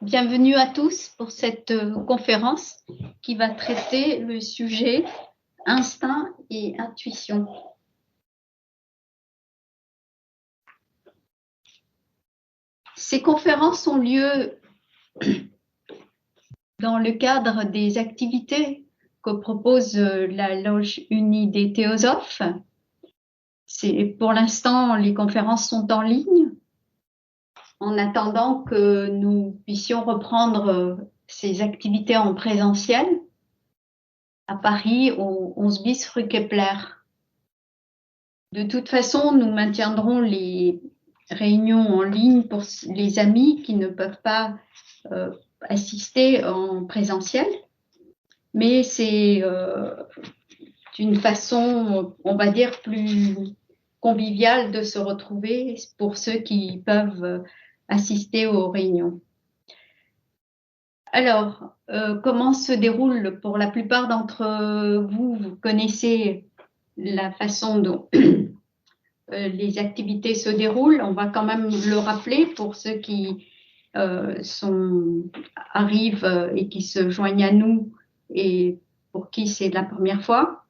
Bienvenue à tous pour cette conférence qui va traiter le sujet instinct et intuition. Ces conférences ont lieu dans le cadre des activités que propose la Loge Unie des Théosophes. Pour l'instant, les conférences sont en ligne. En attendant que nous puissions reprendre ces activités en présentiel à Paris, au 11 bis rue Kepler. De toute façon, nous maintiendrons les réunions en ligne pour les amis qui ne peuvent pas assister en présentiel, mais c'est une façon, on va dire, plus conviviale de se retrouver pour ceux qui peuvent assister aux réunions. Alors, comment se déroule, pour la plupart d'entre vous, vous connaissez la façon dont les activités se déroulent. On va quand même le rappeler pour ceux qui arrivent et qui se joignent à nous et pour qui c'est la première fois.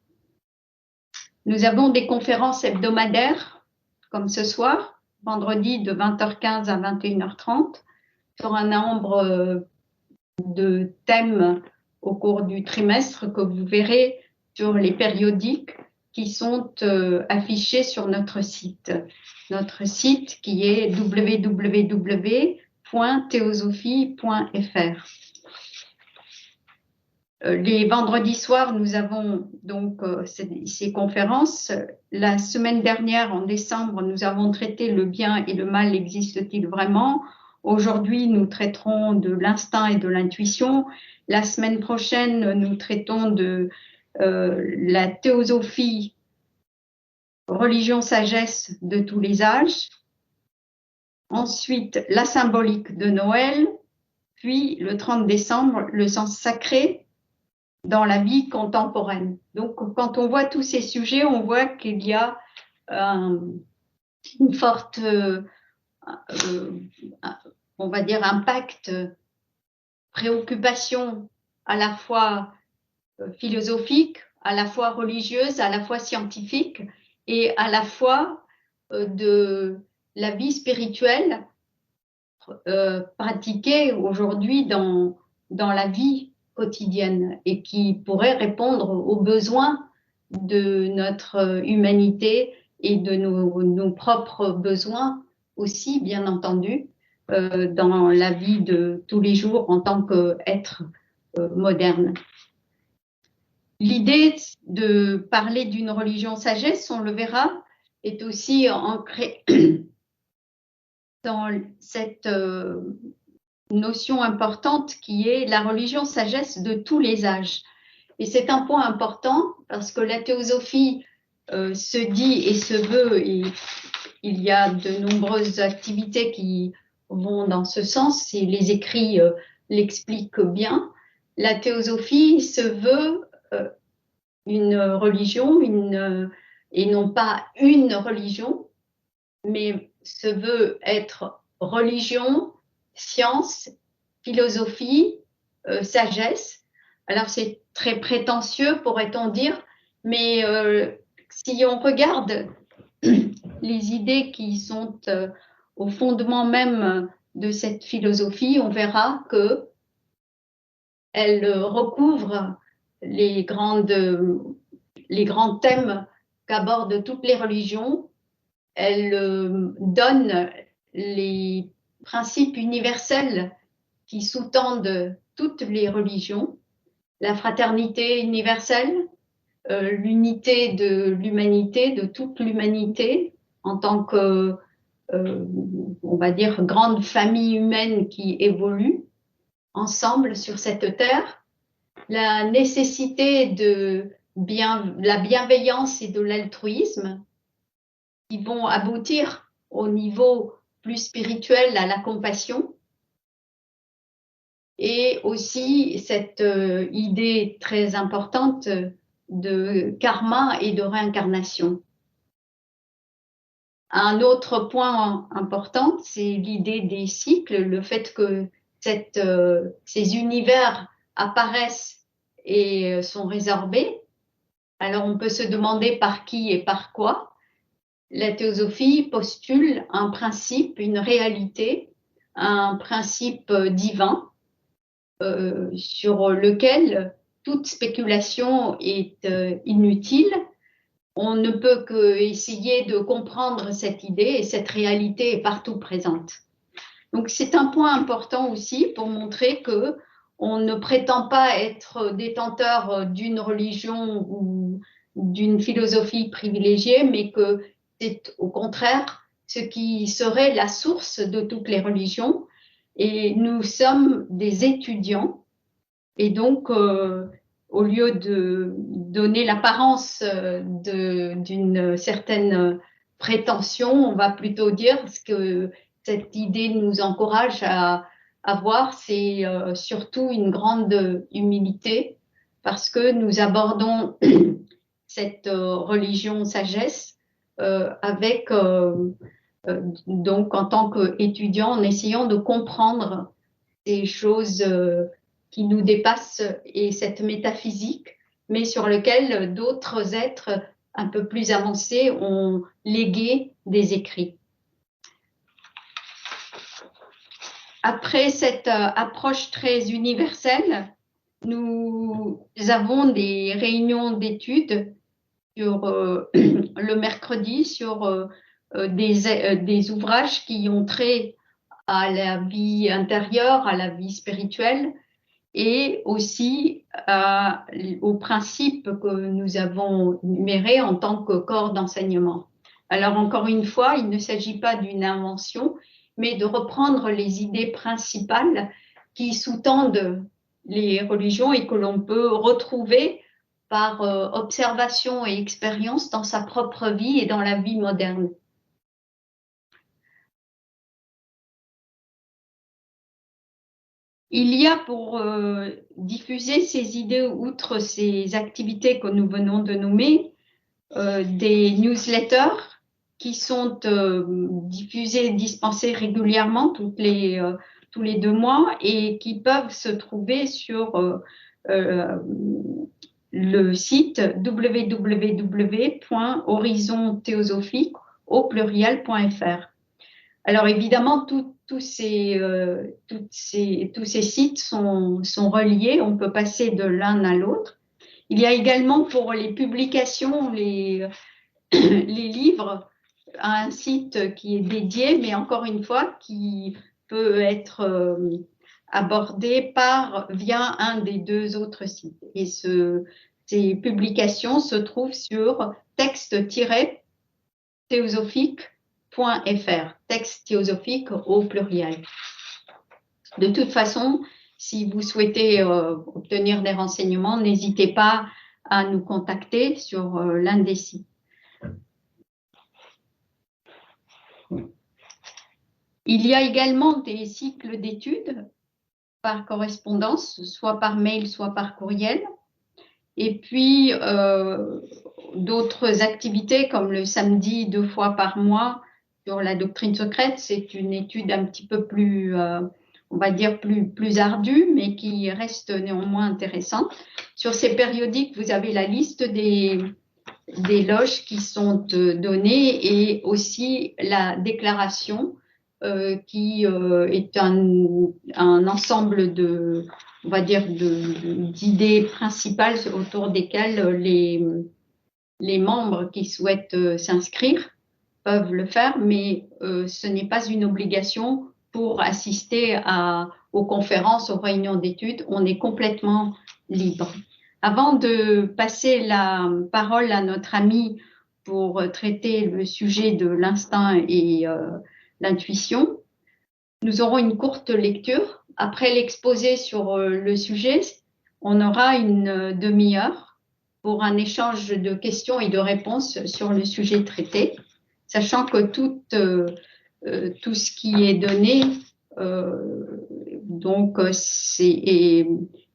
Nous avons des conférences hebdomadaires, comme ce soir, vendredi de 20h15 à 21h30, sur un nombre de thèmes au cours du trimestre que vous verrez sur les périodiques qui sont affichés sur notre site. Notre site qui est www.theosophie.fr. Les vendredis soirs, nous avons donc ces conférences. La semaine dernière, en décembre, nous avons traité le bien et le mal existe-t-il vraiment? Aujourd'hui, nous traiterons de l'instinct et de l'intuition. La semaine prochaine, nous traitons de la théosophie, religion, sagesse de tous les âges. Ensuite, la symbolique de Noël. Puis, le 30 décembre, le sens sacré dans la vie contemporaine. Donc, quand on voit tous ces sujets, on voit qu'il y a une forte, on va dire, impact, préoccupation à la fois philosophique, à la fois religieuse, à la fois scientifique et à la fois de la vie spirituelle pratiquée aujourd'hui dans la vie quotidienne et qui pourrait répondre aux besoins de notre humanité et de nos propres besoins aussi, bien entendu, dans la vie de tous les jours en tant qu'être moderne. L'idée de parler d'une religion sagesse, on le verra, est aussi ancrée dans cette notion importante qui est la religion sagesse de tous les âges. Et c'est un point important parce que la théosophie se dit et se veut, et il y a de nombreuses activités qui vont dans ce sens, et les écrits l'expliquent bien. La théosophie se veut une religion, et non pas une religion, mais se veut être religion, science, philosophie, sagesse. Alors c'est très prétentieux, pourrait-on dire, mais si on regarde les idées qui sont au fondement même de cette philosophie, on verra que elle recouvre les grands thèmes qu'abordent toutes les religions. Elle donne les principes universels qui sous-tendent toutes les religions, la fraternité universelle, l'unité de l'humanité, de toute l'humanité, en tant que, on va dire, grande famille humaine qui évolue ensemble sur cette terre, la nécessité de la bienveillance et de l'altruisme qui vont aboutir au niveau plus spirituel à la compassion, et aussi cette idée très importante de karma et de réincarnation. Un autre point important, c'est l'idée des cycles, le fait que ces univers apparaissent et sont résorbés. Alors on peut se demander par qui et par quoi. La théosophie postule un principe, une réalité, un principe divin sur lequel toute spéculation est inutile. On ne peut qu'essayer de comprendre cette idée et cette réalité est partout présente. Donc c'est un point important aussi pour montrer que on ne prétend pas être détenteur d'une religion ou d'une philosophie privilégiée, mais que c'est au contraire ce qui serait la source de toutes les religions. Et nous sommes des étudiants. Et donc, au lieu de donner l'apparence d'une certaine prétention, on va plutôt dire ce que cette idée nous encourage à avoir, c'est surtout une grande humilité parce que nous abordons cette religion sagesse avec donc en tant qu'étudiant en essayant de comprendre des choses qui nous dépassent et cette métaphysique, mais sur lequel d'autres êtres un peu plus avancés ont légué des écrits. Après cette approche très universelle, nous avons des réunions d'études sur le mercredi sur des ouvrages qui ont trait à la vie intérieure, à la vie spirituelle et aussi aux principes que nous avons numérés en tant que corps d'enseignement. Alors encore une fois, il ne s'agit pas d'une invention, mais de reprendre les idées principales qui sous-tendent les religions et que l'on peut retrouver par observation et expérience dans sa propre vie et dans la vie moderne. Il y a pour diffuser ces idées, outre ces activités que nous venons de nommer, des newsletters qui sont diffusés, dispensés régulièrement tous les 2 mois et qui peuvent se trouver sur le site www.horizonthéosophique au pluriel.fr. Alors évidemment, tous ces sites sont reliés, on peut passer de l'un à l'autre. Il y a également pour les publications, les livres, un site qui est dédié, mais encore une fois, qui peut être abordé via un des 2 autres sites. Et ces publications se trouvent sur texte-théosophique.fr, texte théosophique au pluriel. De toute façon, si vous souhaitez obtenir des renseignements, n'hésitez pas à nous contacter sur l'un des sites. Il y a également des cycles d'études par correspondance, soit par mail, soit par courriel. Et puis, d'autres activités comme le samedi 2 fois par mois sur la doctrine secrète. C'est une étude un petit peu plus, on va dire, plus ardue, mais qui reste néanmoins intéressante. Sur ces périodiques, vous avez la liste des loges qui sont données et aussi la déclaration qui est un ensemble de, on va dire, d'idées principales autour desquelles les membres qui souhaitent s'inscrire peuvent le faire, mais ce n'est pas une obligation pour assister aux conférences, aux réunions d'études. On est complètement libre. Avant de passer la parole à notre ami pour traiter le sujet de l'instinct et l'intuition, nous aurons une courte lecture. Après l'exposé sur le sujet, on aura une demi-heure pour un échange de questions et de réponses sur le sujet traité, sachant que tout ce qui est donné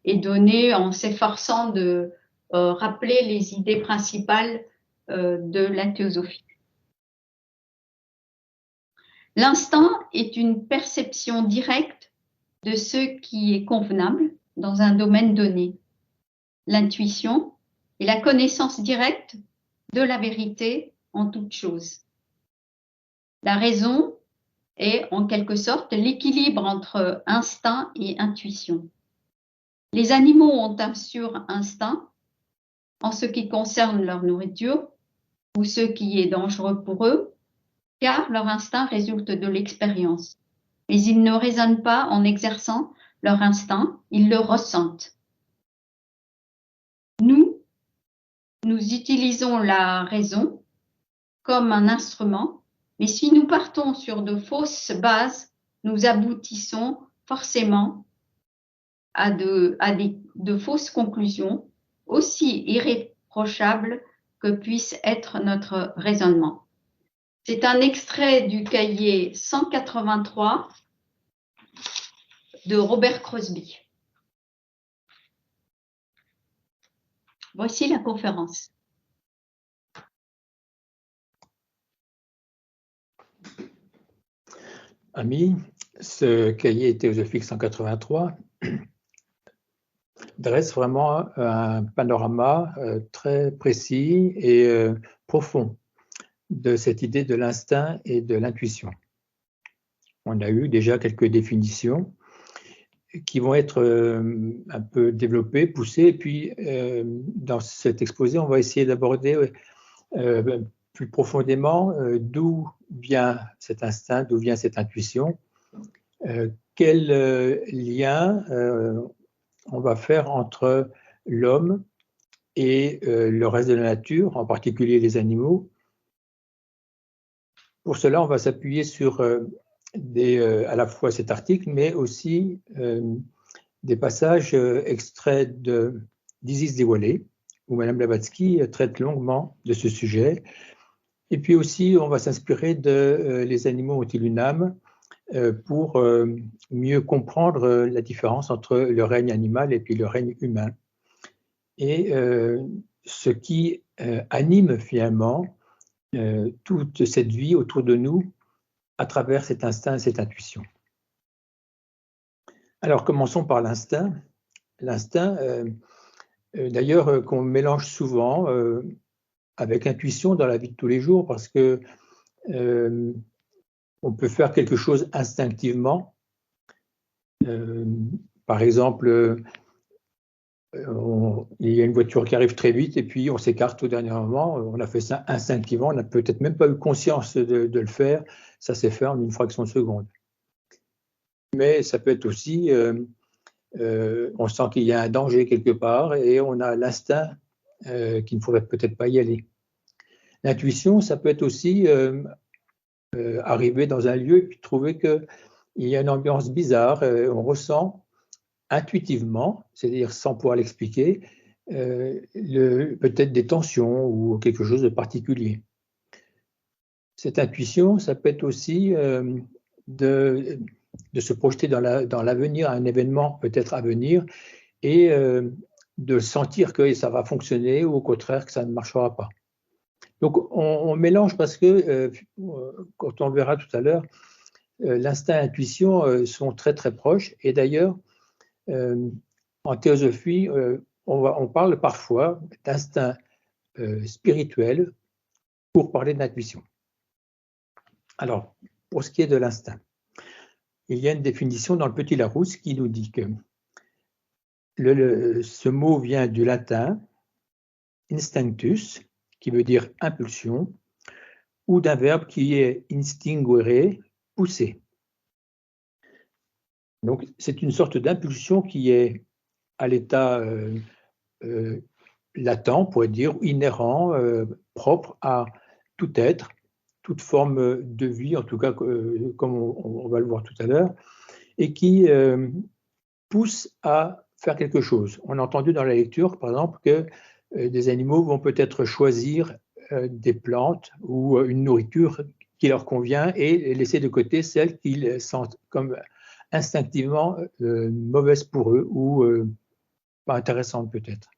est donné en s'efforçant de rappeler les idées principales de la théosophie. L'instinct est une perception directe de ce qui est convenable dans un domaine donné. L'intuition est la connaissance directe de la vérité en toute chose. La raison est en quelque sorte l'équilibre entre instinct et intuition. Les animaux ont un sur-instinct en ce qui concerne leur nourriture ou ce qui est dangereux pour eux, car leur instinct résulte de l'expérience. Mais ils ne raisonnent pas en exerçant leur instinct, ils le ressentent. Nous utilisons la raison comme un instrument, mais si nous partons sur de fausses bases, nous aboutissons forcément à de fausses conclusions, aussi irréprochables que puisse être notre raisonnement. C'est un extrait du cahier 183 de Robert Crosby. Voici la conférence. Amis, ce cahier théosophique 183 dresse vraiment un panorama très précis et profond de cette idée de l'instinct et de l'intuition. On a eu déjà quelques définitions qui vont être un peu développées, poussées, et puis dans cet exposé, on va essayer d'aborder plus profondément d'où vient cet instinct, d'où vient cette intuition, quel lien on va faire entre l'homme et le reste de la nature, en particulier les animaux. Pour cela, on va s'appuyer sur à la fois cet article, mais aussi des passages extraits d'Isis dévoilée, où Madame Blavatsky traite longuement de ce sujet. Et puis aussi, on va s'inspirer de Les animaux ont-ils une âme pour mieux comprendre la différence entre le règne animal et puis le règne humain. Et ce qui anime finalement toute cette vie autour de nous à travers cet instinct et cette intuition. Alors, commençons par l'instinct. L'instinct, d'ailleurs, qu'on mélange souvent avec intuition dans la vie de tous les jours, parce que on peut faire quelque chose instinctivement. Par exemple, il y a une voiture qui arrive très vite et puis on s'écarte au dernier moment. On a fait ça instinctivement, on n'a peut-être même pas eu conscience de le faire. Ça s'est fait en une fraction de seconde. Mais ça peut être aussi, on sent qu'il y a un danger quelque part et on a l'instinct qu'il ne faudrait peut-être pas y aller. L'intuition, ça peut être aussi arriver dans un lieu et puis trouver qu'il y a une ambiance bizarre. On ressent intuitivement, c'est-à-dire sans pouvoir l'expliquer, peut-être des tensions ou quelque chose de particulier. Cette intuition, ça peut être aussi de se projeter dans l'avenir, un événement peut-être à venir, et de sentir que ça va fonctionner ou au contraire que ça ne marchera pas. Donc on mélange parce que, quand on le verra tout à l'heure, l'instinct et l'intuition sont très très proches, et d'ailleurs, en théosophie, on parle parfois d'instinct spirituel pour parler d'intuition. Alors, pour ce qui est de l'instinct, il y a une définition dans le Petit Larousse qui nous dit que ce mot vient du latin instinctus, qui veut dire impulsion, ou d'un verbe qui est instinguere, pousser. Donc, c'est une sorte d'impulsion qui est à l'état latent, on pourrait dire, inhérent, propre à tout être, toute forme de vie, en tout cas, comme on va le voir tout à l'heure, et qui pousse à faire quelque chose. On a entendu dans la lecture, par exemple, que des animaux vont peut-être choisir des plantes ou une nourriture qui leur convient et laisser de côté celles qu'ils sentent comme instinctivement mauvaises pour eux ou pas intéressantes peut-être.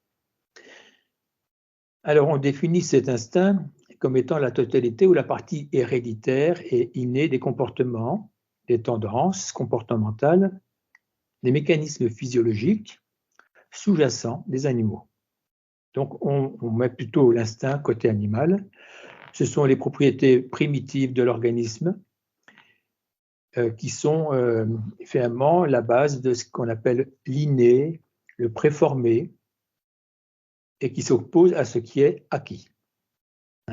Alors on définit cet instinct comme étant la totalité ou la partie héréditaire et innée des comportements, des tendances comportementales des mécanismes physiologiques sous-jacents des animaux. Donc, on met plutôt l'instinct côté animal. Ce sont les propriétés primitives de l'organisme qui sont finalement la base de ce qu'on appelle l'inné, le préformé, et qui s'oppose à ce qui est acquis.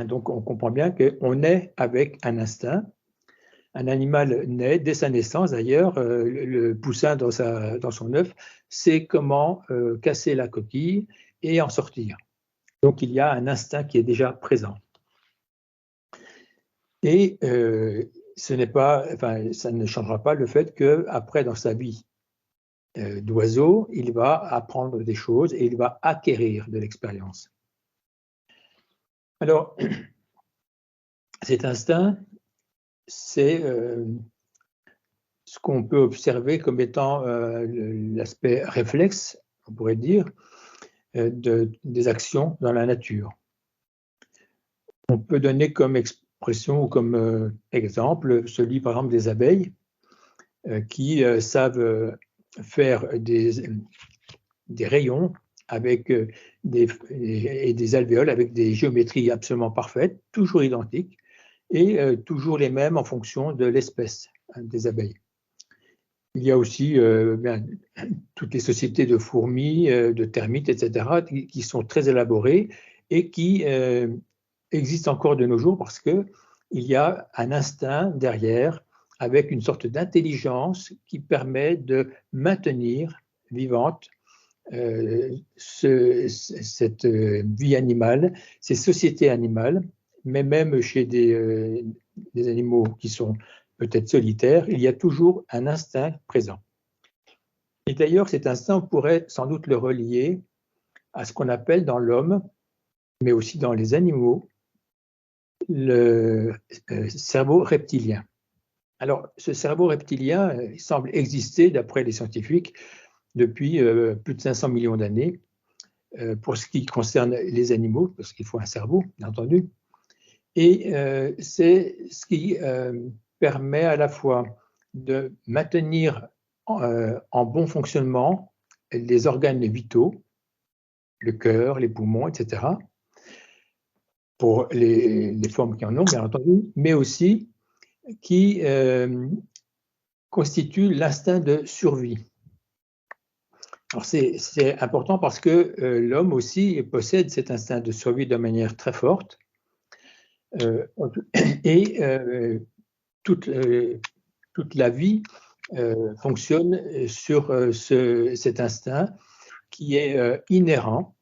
Donc, on comprend bien qu'on naît avec un instinct. Un animal naît dès sa naissance, d'ailleurs, le poussin dans son œuf sait comment casser la coquille et en sortir. Donc, il y a un instinct qui est déjà présent. Et ça ne changera pas le fait qu'après, dans sa vie d'oiseau, il va apprendre des choses et il va acquérir de l'expérience. Alors, cet instinct, c'est ce qu'on peut observer comme étant l'aspect réflexe, on pourrait dire, des actions dans la nature. On peut donner comme expression ou comme exemple celui, par exemple, des abeilles qui savent faire des rayons avec des alvéoles avec des géométries absolument parfaites, toujours identiques, et toujours les mêmes en fonction de l'espèce des abeilles. Il y a aussi toutes les sociétés de fourmis, de termites, etc., qui sont très élaborées et qui existent encore de nos jours parce qu'il y a un instinct derrière avec une sorte d'intelligence qui permet de maintenir vivante cette vie animale, ces sociétés animales, mais même chez des animaux qui sont peut-être solitaires, il y a toujours un instinct présent. Et d'ailleurs, cet instinct, on pourrait sans doute le relier à ce qu'on appelle dans l'homme, mais aussi dans les animaux, le cerveau reptilien. Alors, ce cerveau reptilien il semble exister, d'après les scientifiques, depuis plus de 500 millions d'années, pour ce qui concerne les animaux, parce qu'il faut un cerveau, bien entendu. Et c'est ce qui permet à la fois de maintenir en bon fonctionnement les organes vitaux, le cœur, les poumons, etc., pour les formes qui en ont, bien entendu, mais aussi qui constitue l'instinct de survie. Alors c'est important parce que l'homme aussi possède cet instinct de survie de manière très forte et toute la vie fonctionne sur cet instinct qui est inhérent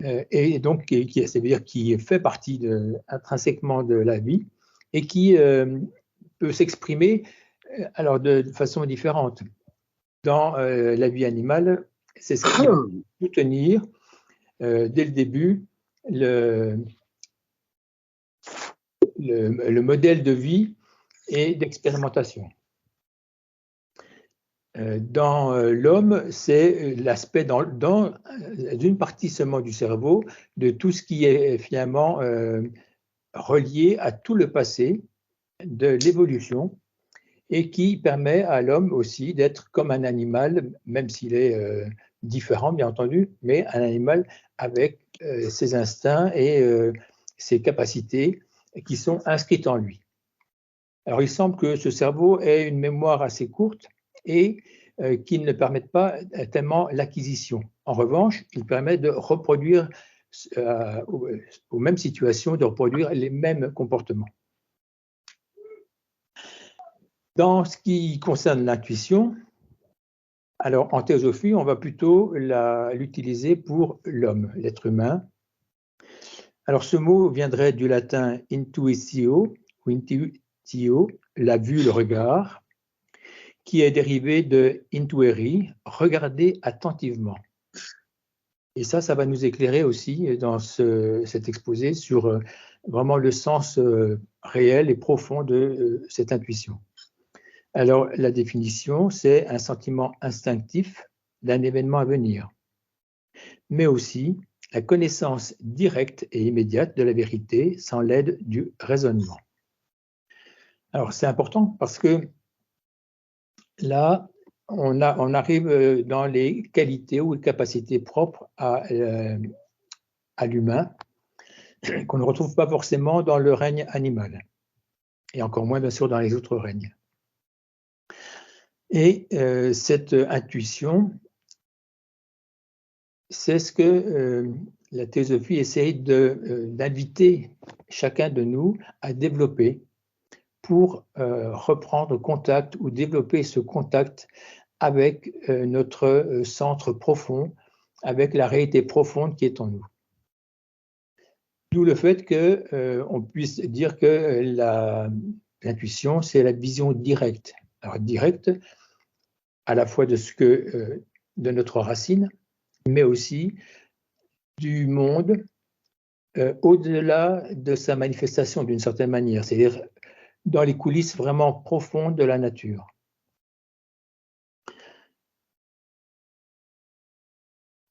et donc ça veut dire qui fait partie intrinsèquement de la vie et qui peut s'exprimer alors de façon différente. Dans la vie animale, c'est ce qui va soutenir dès le début le modèle de vie et d'expérimentation. Dans l'homme, c'est l'aspect dans une partie seulement du cerveau de tout ce qui est finalement relié à tout le passé de l'évolution et qui permet à l'homme aussi d'être comme un animal, même s'il est différent, bien entendu, mais un animal avec ses instincts et ses capacités qui sont inscrites en lui. Alors, il semble que ce cerveau ait une mémoire assez courte et qui ne permette pas tellement l'acquisition. En revanche, il permet de reproduire aux mêmes situations, de reproduire les mêmes comportements. Dans ce qui concerne l'intuition, alors en théosophie, on va plutôt l'utiliser pour l'homme, l'être humain. Alors ce mot viendrait du latin intuitio, ou intuitio, la vue, le regard, qui est dérivé de intuere, regarder attentivement. Et ça va nous éclairer aussi dans cet exposé sur vraiment le sens réel et profond de cette intuition. Alors, la définition, c'est un sentiment instinctif d'un événement à venir, mais aussi la connaissance directe et immédiate de la vérité sans l'aide du raisonnement. Alors, c'est important parce que là, on arrive dans les qualités ou les capacités propres à l'humain, qu'on ne retrouve pas forcément dans le règne animal, et encore moins bien sûr dans les autres règnes. Et cette intuition, c'est ce que la théosophie essaye d'inviter chacun de nous à développer pour reprendre contact ou développer ce contact avec notre centre profond, avec la réalité profonde qui est en nous. D'où le fait qu'on puisse dire que l'intuition, c'est la vision directe. Alors directe, à la fois de notre racine, mais aussi du monde au-delà de sa manifestation d'une certaine manière, c'est-à-dire dans les coulisses vraiment profondes de la nature.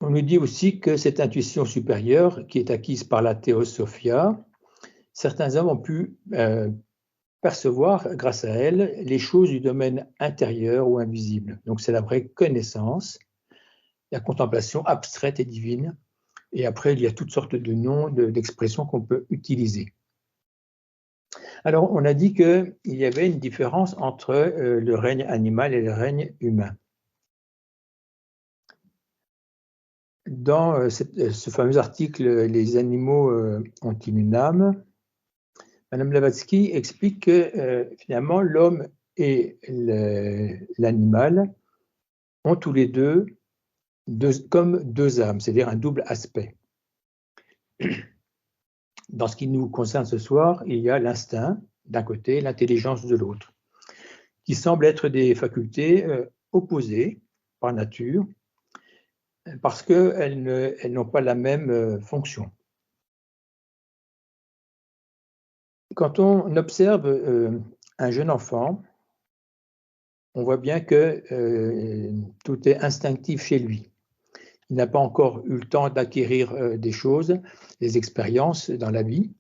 On nous dit aussi que cette intuition supérieure, qui est acquise par la théosophia, certains hommes ont pu percevoir, grâce à elle, les choses du domaine intérieur ou invisible. Donc c'est la vraie connaissance, la contemplation abstraite et divine. Et après, il y a toutes sortes de noms, d'expressions qu'on peut utiliser. Alors, on a dit qu'il y avait une différence entre le règne animal et le règne humain. Dans ce fameux article « Les animaux ont-ils une âme ?», Madame Blavatsky explique que finalement l'homme et l'animal ont tous les deux comme deux âmes, c'est-à-dire un double aspect. Dans ce qui nous concerne ce soir, il y a l'instinct d'un côté, l'intelligence de l'autre, qui semblent être des facultés opposées par nature, parce qu'elles n'ont pas la même fonction. Quand on observe un jeune enfant, on voit bien que tout est instinctif chez lui. Il n'a pas encore eu le temps d'acquérir des choses, des expériences dans la vie,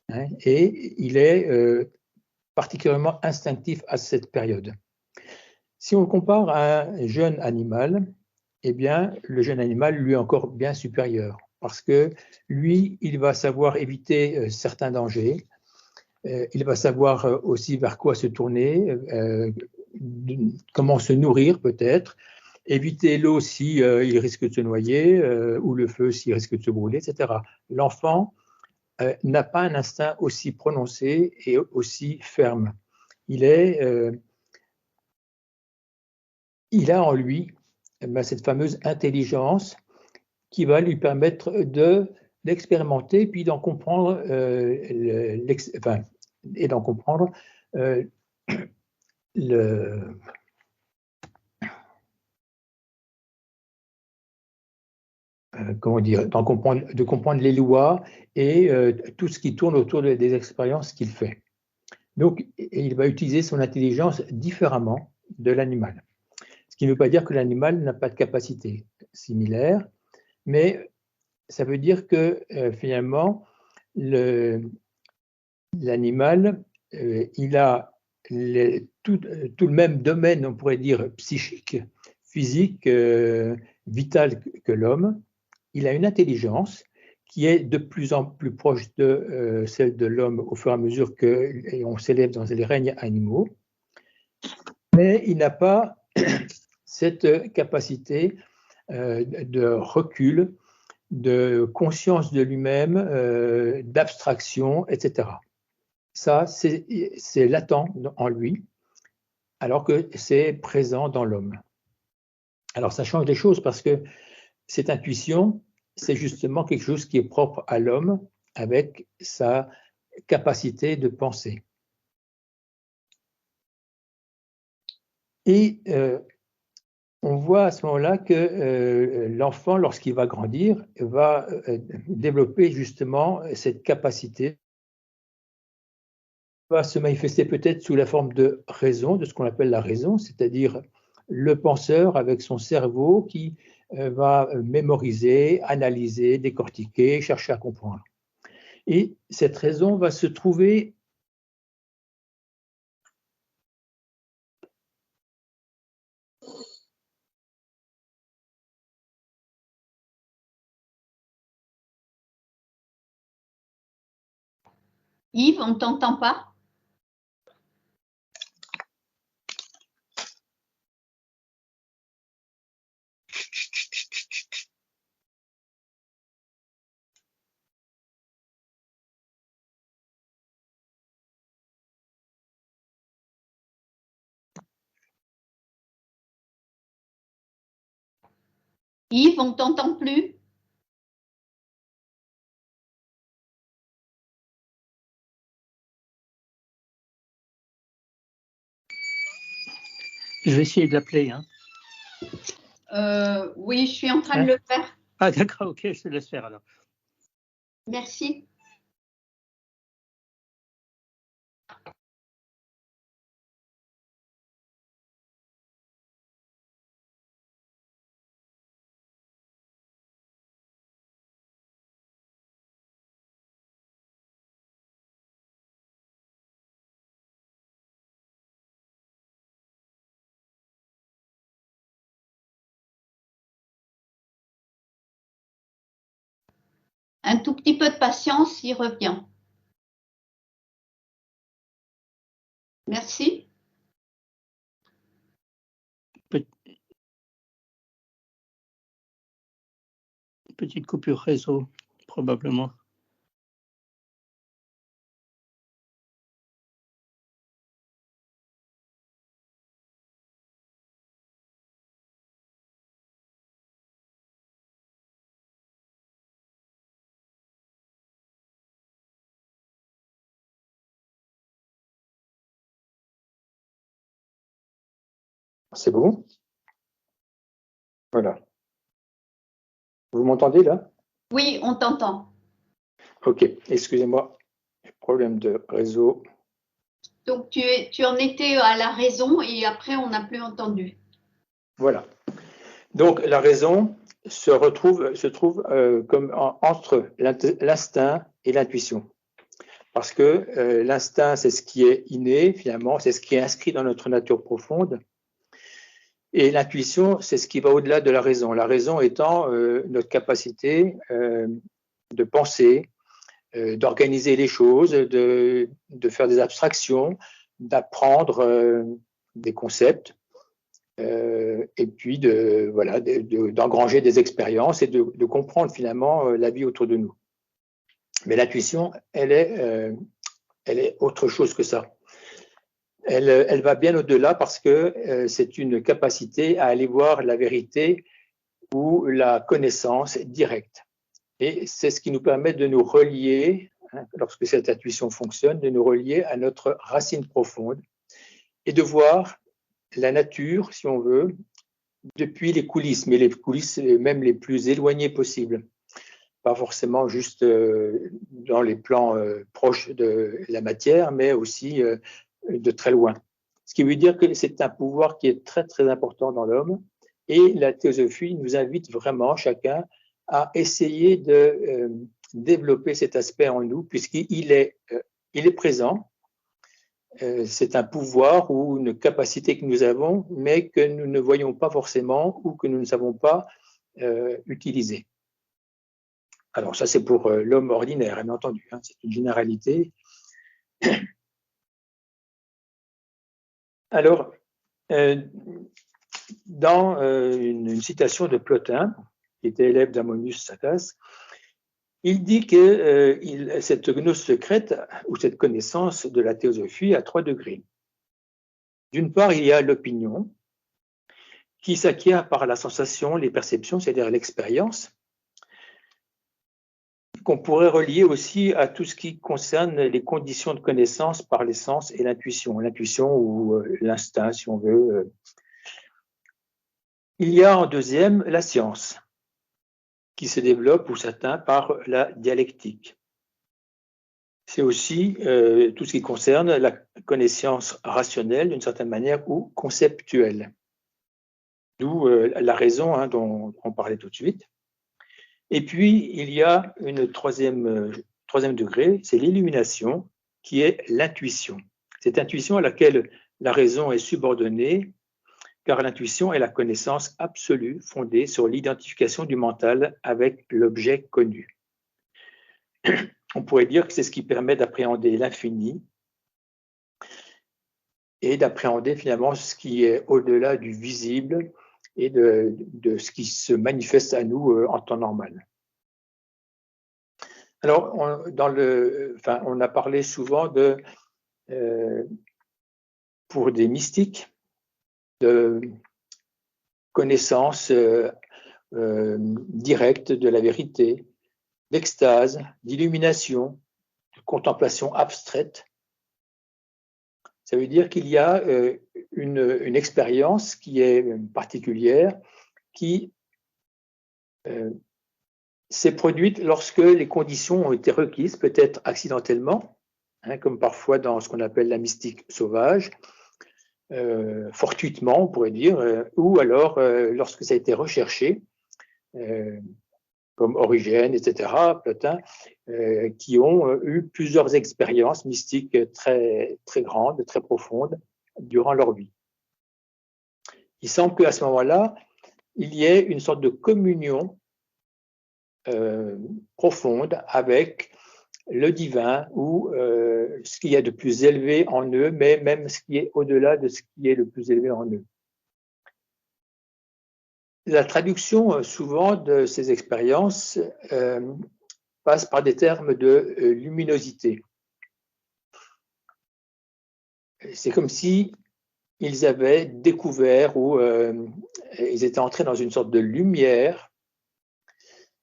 hein, et il est particulièrement instinctif à cette période. Si on le compare à un jeune animal, eh bien, le jeune animal lui est encore bien supérieur, parce que lui, il va savoir éviter certains dangers, il va savoir aussi vers quoi se tourner, comment se nourrir peut-être, éviter l'eau si il risque de se noyer, ou le feu s'il risque de se brûler, etc. L'enfant n'a pas un instinct aussi prononcé et aussi ferme. Il a en lui cette fameuse intelligence qui va lui permettre d'expérimenter puis d'en comprendre de comprendre les lois et tout ce qui tourne autour des expériences qu'il fait. Donc, il va utiliser son intelligence différemment de l'animal. Ce qui ne veut pas dire que l'animal n'a pas de capacité similaire, mais ça veut dire que finalement, l'animal, il a tout le même domaine, on pourrait dire, psychique, physique, vital que l'homme. Il a une intelligence qui est de plus en plus proche de celle de l'homme au fur et à mesure qu'on s'élève dans les règnes animaux, mais il n'a pas cette capacité de recul, de conscience de lui-même, d'abstraction, etc. Ça, c'est latent en lui, alors que c'est présent dans l'homme. Alors ça change les choses parce que cette intuition, c'est justement quelque chose qui est propre à l'homme avec sa capacité de penser. Et on voit à ce moment-là que l'enfant, lorsqu'il va grandir, va développer justement cette capacité, va se manifester peut-être sous la forme de raison, de ce qu'on appelle la raison, c'est-à-dire le penseur avec son cerveau qui va mémoriser, analyser, décortiquer, chercher à comprendre. Et cette raison va se trouver Yves, on ne t'entend pas? Yves, on ne t'entend plus? Je vais essayer de l'appeler. Hein. Oui, je suis en train de le faire. Ah d'accord, ok, je te laisse faire alors. Merci. Un tout petit peu de patience, il revient. Merci. Petite coupure réseau, probablement. C'est bon? Voilà. Vous m'entendez là? Oui, on t'entend. Ok, excusez-moi, problème de réseau. Donc, tu en étais à la raison et après, on n'a plus entendu. Voilà. Donc, la raison se trouve comme entre l'instinct et l'intuition. Parce que l'instinct, c'est ce qui est inné, finalement, c'est ce qui est inscrit dans notre nature profonde. Et l'intuition, c'est ce qui va au-delà de la raison. La raison étant notre capacité de penser, d'organiser les choses, de faire des abstractions, d'apprendre des concepts, et puis d'engranger des expériences et de comprendre finalement la vie autour de nous. Mais l'intuition, elle est autre chose que ça. Elle va bien au-delà parce que c'est une capacité à aller voir la vérité ou la connaissance directe. Et c'est ce qui nous permet de nous relier, lorsque cette intuition fonctionne, de nous relier à notre racine profonde et de voir la nature, si on veut, depuis les coulisses, mais les coulisses même les plus éloignées possibles. Pas forcément juste dans les plans proches de la matière, mais aussi de très loin. Ce qui veut dire que c'est un pouvoir qui est très, très important dans l'homme. Et la théosophie nous invite vraiment chacun à essayer de développer cet aspect en nous, puisqu'il est présent. C'est un pouvoir ou une capacité que nous avons, mais que nous ne voyons pas forcément ou que nous ne savons pas utiliser. Alors ça, c'est pour l'homme ordinaire, bien entendu, hein, c'est une généralité. Alors, dans une citation de Plotin, qui était élève d'Ammonius Saccas, il dit que cette gnose secrète, ou cette connaissance de la théosophie, a 3 degrés. D'une part, il y a l'opinion, qui s'acquiert par la sensation, les perceptions, c'est-à-dire l'expérience, qu'on pourrait relier aussi à tout ce qui concerne les conditions de connaissance par les sens et l'intuition ou l'instinct, si on veut. Il y a en deuxième la science, qui se développe ou s'atteint par la dialectique. C'est aussi tout ce qui concerne la connaissance rationnelle, d'une certaine manière, ou conceptuelle. D'où la raison dont on parlait tout de suite. Et puis, il y a une troisième degré, c'est l'illumination, qui est l'intuition. Cette intuition à laquelle la raison est subordonnée, car l'intuition est la connaissance absolue fondée sur l'identification du mental avec l'objet connu. on pourrait dire que c'est ce qui permet d'appréhender l'infini et d'appréhender finalement ce qui est au-delà du visible et de ce qui se manifeste à nous en temps normal. Alors, on a parlé souvent pour des mystiques, de connaissance directe de la vérité, d'extase, d'illumination, de contemplation abstraite. Ça veut dire qu'il y a une expérience qui est particulière, qui s'est produite lorsque les conditions ont été requises, peut-être accidentellement, comme parfois dans ce qu'on appelle la mystique sauvage, fortuitement, on pourrait dire, ou alors lorsque ça a été recherché, comme Origène, etc., Plotin, qui ont eu plusieurs expériences mystiques très, très grandes, très profondes durant leur vie. Il semble qu'à ce moment-là, il y ait une sorte de communion profonde avec le divin ou ce qu'il y a de plus élevé en eux, mais même ce qui est au-delà de ce qui est le plus élevé en eux. La traduction souvent de ces expériences passe par des termes de luminosité. C'est comme si ils avaient découvert ou ils étaient entrés dans une sorte de lumière.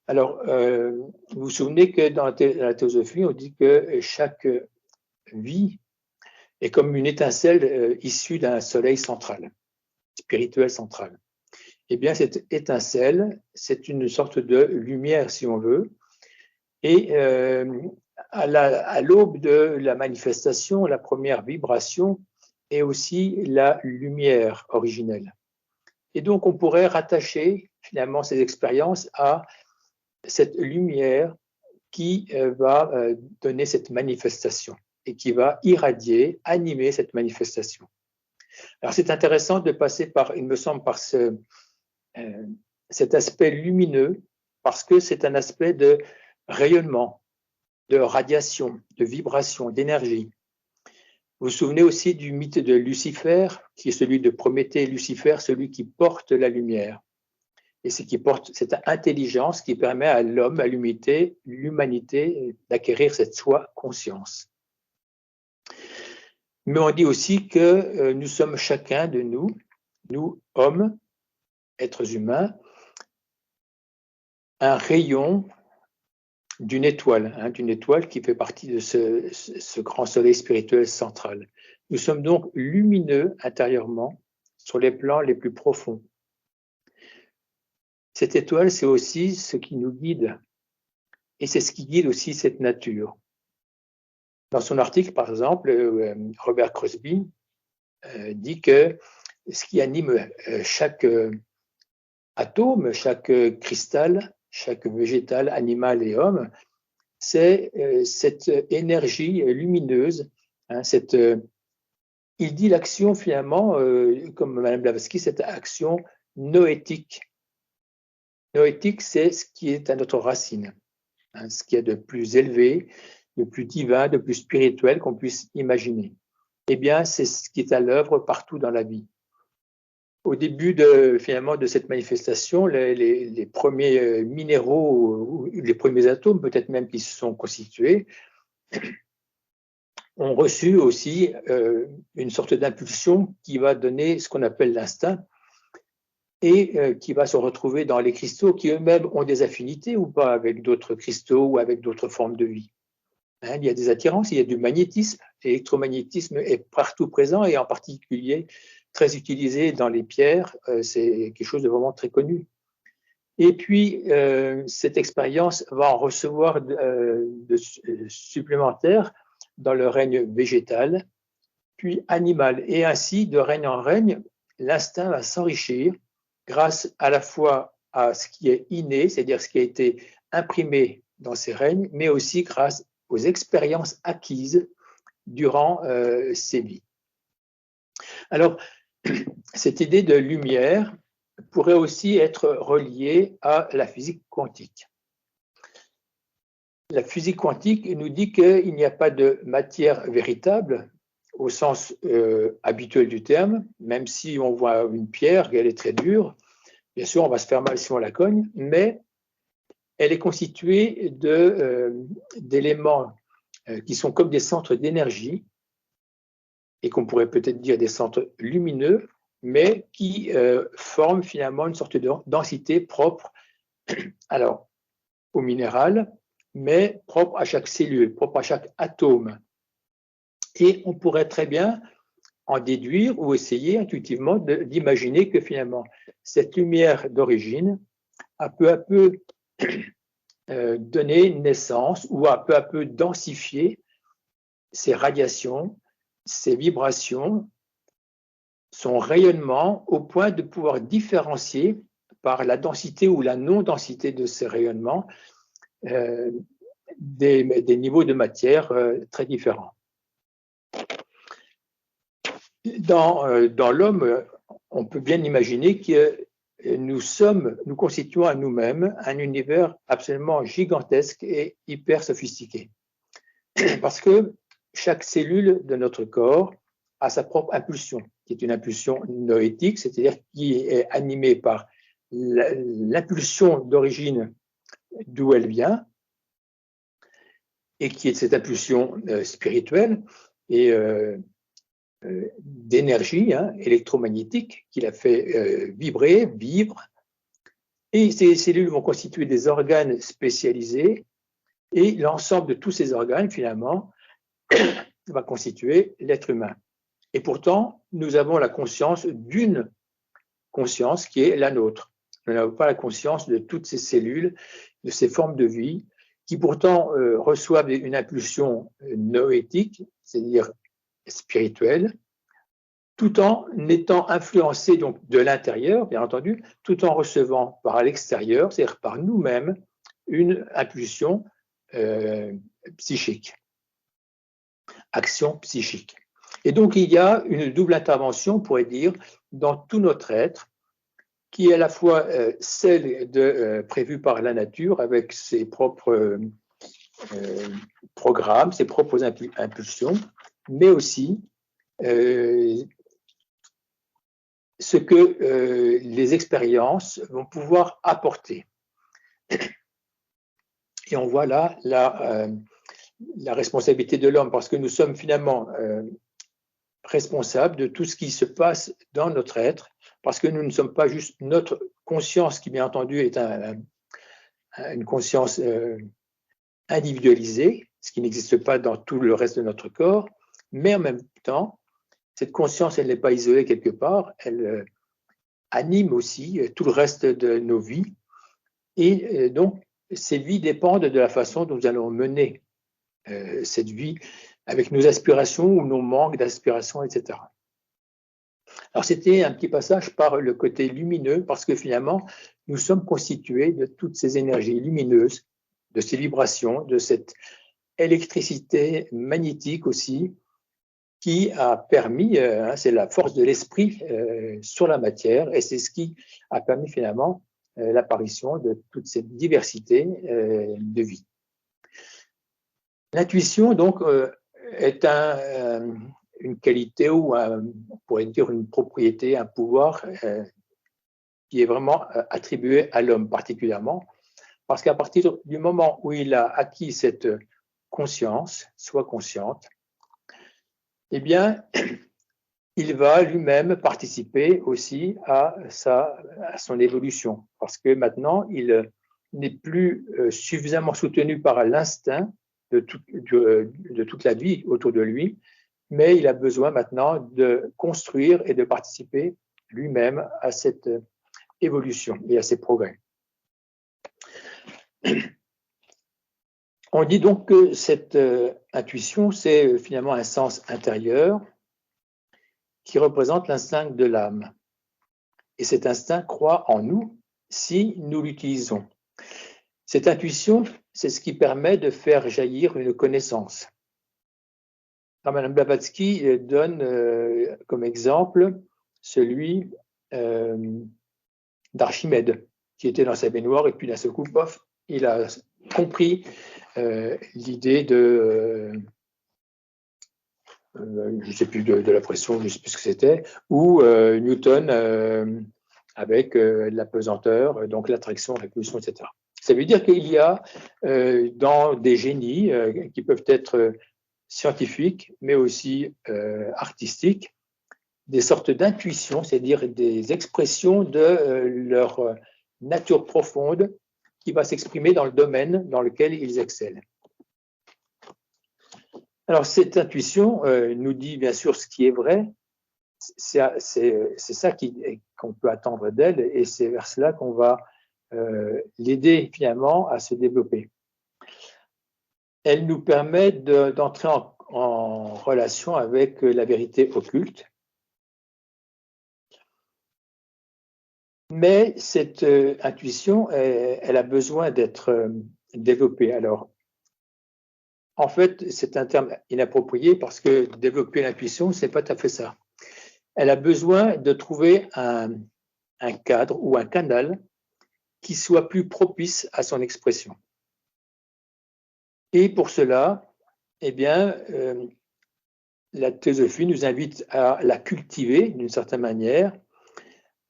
Alors, vous vous souvenez que dans la théosophie, on dit que chaque vie est comme une étincelle issue d'un soleil central, spirituel central. Eh bien, cette étincelle, c'est une sorte de lumière, si on veut, et à l'aube de la manifestation, la première vibration est aussi la lumière originelle. Et donc, on pourrait rattacher finalement ces expériences à cette lumière qui va donner cette manifestation et qui va irradier, animer cette manifestation. Alors, c'est intéressant de passer par, il me semble, par cet aspect lumineux, parce que c'est un aspect de rayonnement, de radiation, de vibration, d'énergie. Vous vous souvenez aussi du mythe de Lucifer, qui est celui de Prométhée et Lucifer, celui qui porte la lumière. Et c'est qui porte cette intelligence qui permet à l'homme, à l'humanité, d'acquérir cette soi-conscience. Mais on dit aussi que nous sommes chacun de nous hommes, êtres humains, un rayon d'une étoile qui fait partie de ce grand soleil spirituel central. Nous sommes donc lumineux intérieurement sur les plans les plus profonds. Cette étoile, c'est aussi ce qui nous guide et c'est ce qui guide aussi cette nature. Dans son article, par exemple, Robert Crosby dit que ce qui anime chaque atome, chaque cristal, chaque végétal, animal et homme, c'est cette énergie lumineuse, il dit l'action finalement, comme Madame Blavatsky, cette action noétique. Noétique, c'est ce qui est à notre racine, ce qui est de plus élevé, de plus divin, de plus spirituel qu'on puisse imaginer. Eh bien, c'est ce qui est à l'œuvre partout dans la vie. Au début de cette manifestation, les premiers minéraux, les premiers atomes, peut-être même qui se sont constitués, ont reçu aussi une sorte d'impulsion qui va donner ce qu'on appelle l'instinct et qui va se retrouver dans les cristaux qui eux-mêmes ont des affinités ou pas avec d'autres cristaux ou avec d'autres formes de vie. Il y a des attirances, il y a du magnétisme, l'électromagnétisme est partout présent et en particulier très utilisé dans les pierres, c'est quelque chose de vraiment très connu. Et puis, cette expérience va en recevoir de supplémentaires dans le règne végétal, puis animal. Et ainsi, de règne en règne, l'instinct va s'enrichir grâce à la fois à ce qui est inné, c'est-à-dire ce qui a été imprimé dans ces règnes, mais aussi grâce aux expériences acquises durant ces vies. Alors, cette idée de lumière pourrait aussi être reliée à la physique quantique. la physique quantique nous dit qu'il n'y a pas de matière véritable au sens habituel du terme, même si on voit une pierre, qu'elle est très dure, bien sûr on va se faire mal si on la cogne, mais elle est constituée d'éléments qui sont comme des centres d'énergie, et qu'on pourrait peut-être dire des centres lumineux, mais qui forment finalement une sorte de densité propre alors, au minéral, mais propre à chaque cellule, propre à chaque atome. Et on pourrait très bien en déduire ou essayer intuitivement d'imaginer que finalement, cette lumière d'origine a peu à peu donné naissance ou a peu à peu densifié ces radiations, ces vibrations, son rayonnement au point de pouvoir différencier par la densité ou la non-densité de ces rayonnements des niveaux de matière très différents. Dans l'homme, on peut bien imaginer que nous constituons à nous-mêmes un univers absolument gigantesque et hyper sophistiqué. Parce que chaque cellule de notre corps a sa propre impulsion, qui est une impulsion noétique, c'est-à-dire qui est animée par l'impulsion d'origine d'où elle vient, et qui est cette impulsion spirituelle et d'énergie électromagnétique qui la fait vibrer, vivre. Et ces cellules vont constituer des organes spécialisés, et l'ensemble de tous ces organes, finalement, va constituer l'être humain. Et pourtant, nous avons la conscience d'une conscience qui est la nôtre. Nous n'avons pas la conscience de toutes ces cellules, de ces formes de vie, qui pourtant reçoivent une impulsion noétique, c'est-à-dire spirituelle, tout en étant influencées donc de l'intérieur, bien entendu, tout en recevant par l'extérieur, c'est-à-dire par nous-mêmes, une impulsion psychique, action psychique. Et donc, il y a une double intervention, on pourrait dire, dans tout notre être, qui est à la fois celle prévue par la nature, avec ses propres programmes, ses propres impulsions, mais aussi ce que les expériences vont pouvoir apporter. Et on voit là la responsabilité de l'homme, parce que nous sommes finalement responsables de tout ce qui se passe dans notre être, parce que nous ne sommes pas juste notre conscience, qui bien entendu est une conscience individualisée, ce qui n'existe pas dans tout le reste de notre corps, mais en même temps, cette conscience, elle n'est pas isolée quelque part, elle anime aussi tout le reste de nos vies, et donc ces vies dépendent de la façon dont nous allons mener cette vie, avec nos aspirations ou nos manques d'aspiration, etc. Alors c'était un petit passage par le côté lumineux, parce que finalement, nous sommes constitués de toutes ces énergies lumineuses, de ces vibrations, de cette électricité magnétique aussi, qui a permis, c'est la force de l'esprit sur la matière, et c'est ce qui a permis finalement l'apparition de toute cette diversité de vie. L'intuition, donc, est une qualité ou on pourrait dire une propriété, un pouvoir qui est vraiment attribué à l'homme particulièrement, parce qu'à partir du moment où il a acquis cette conscience, soit consciente, eh bien, il va lui-même participer aussi à son évolution, parce que maintenant, il n'est plus suffisamment soutenu par l'instinct de toute la vie autour de lui, mais il a besoin maintenant de construire et de participer lui-même à cette évolution et à ces progrès. On dit donc que cette intuition, c'est finalement un sens intérieur qui représente l'instinct de l'âme. Et cet instinct croît en nous si nous l'utilisons. Cette intuition, c'est ce qui permet de faire jaillir une connaissance. Alors, Madame Blavatsky donne comme exemple celui d'Archimède, qui était dans sa baignoire et puis d'un seul coup, pof, il a compris l'idée de, je ne sais plus, de la pression, je ne sais plus ce que c'était, ou Newton avec la pesanteur, donc l'attraction, la répulsion, etc. Ça veut dire qu'il y a dans des génies qui peuvent être scientifiques, mais aussi artistiques, des sortes d'intuitions, c'est-à-dire des expressions de leur nature profonde qui va s'exprimer dans le domaine dans lequel ils excellent. Alors, cette intuition nous dit bien sûr ce qui est vrai, c'est ça qu'on peut attendre d'elle, et c'est vers cela qu'on va l'aider finalement à se développer. Elle nous permet d'entrer en relation avec la vérité occulte, mais cette intuition, elle a besoin d'être développée. Alors, en fait, c'est un terme inapproprié parce que développer l'intuition, c'est pas tout à fait ça. Elle a besoin de trouver un cadre ou un canal qui soit plus propice à son expression. Et pour cela, eh bien, la théosophie nous invite à la cultiver d'une certaine manière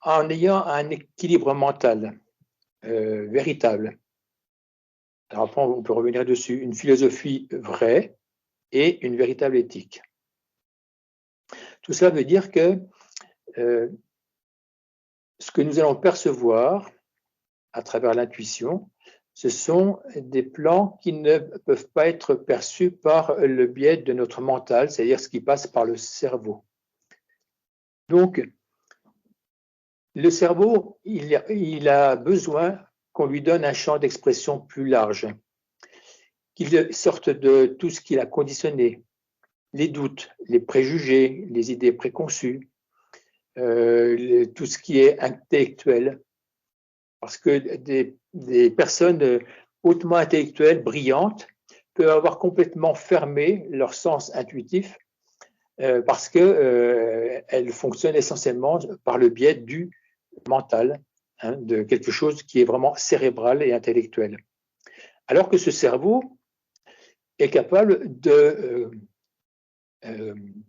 en ayant un équilibre mental véritable. Alors après, on peut revenir dessus, une philosophie vraie et une véritable éthique. Tout cela veut dire que ce que nous allons percevoir à travers l'intuition, ce sont des plans qui ne peuvent pas être perçus par le biais de notre mental, c'est-à-dire ce qui passe par le cerveau. Donc, le cerveau, il a besoin qu'on lui donne un champ d'expression plus large, qu'il sorte de tout ce qu'il a conditionné, les doutes, les préjugés, les idées préconçues, tout ce qui est intellectuel, parce que des personnes hautement intellectuelles, brillantes, peuvent avoir complètement fermé leur sens intuitif parce qu'elles fonctionnent essentiellement par le biais du mental, hein, de quelque chose qui est vraiment cérébral et intellectuel. Alors que ce cerveau est capable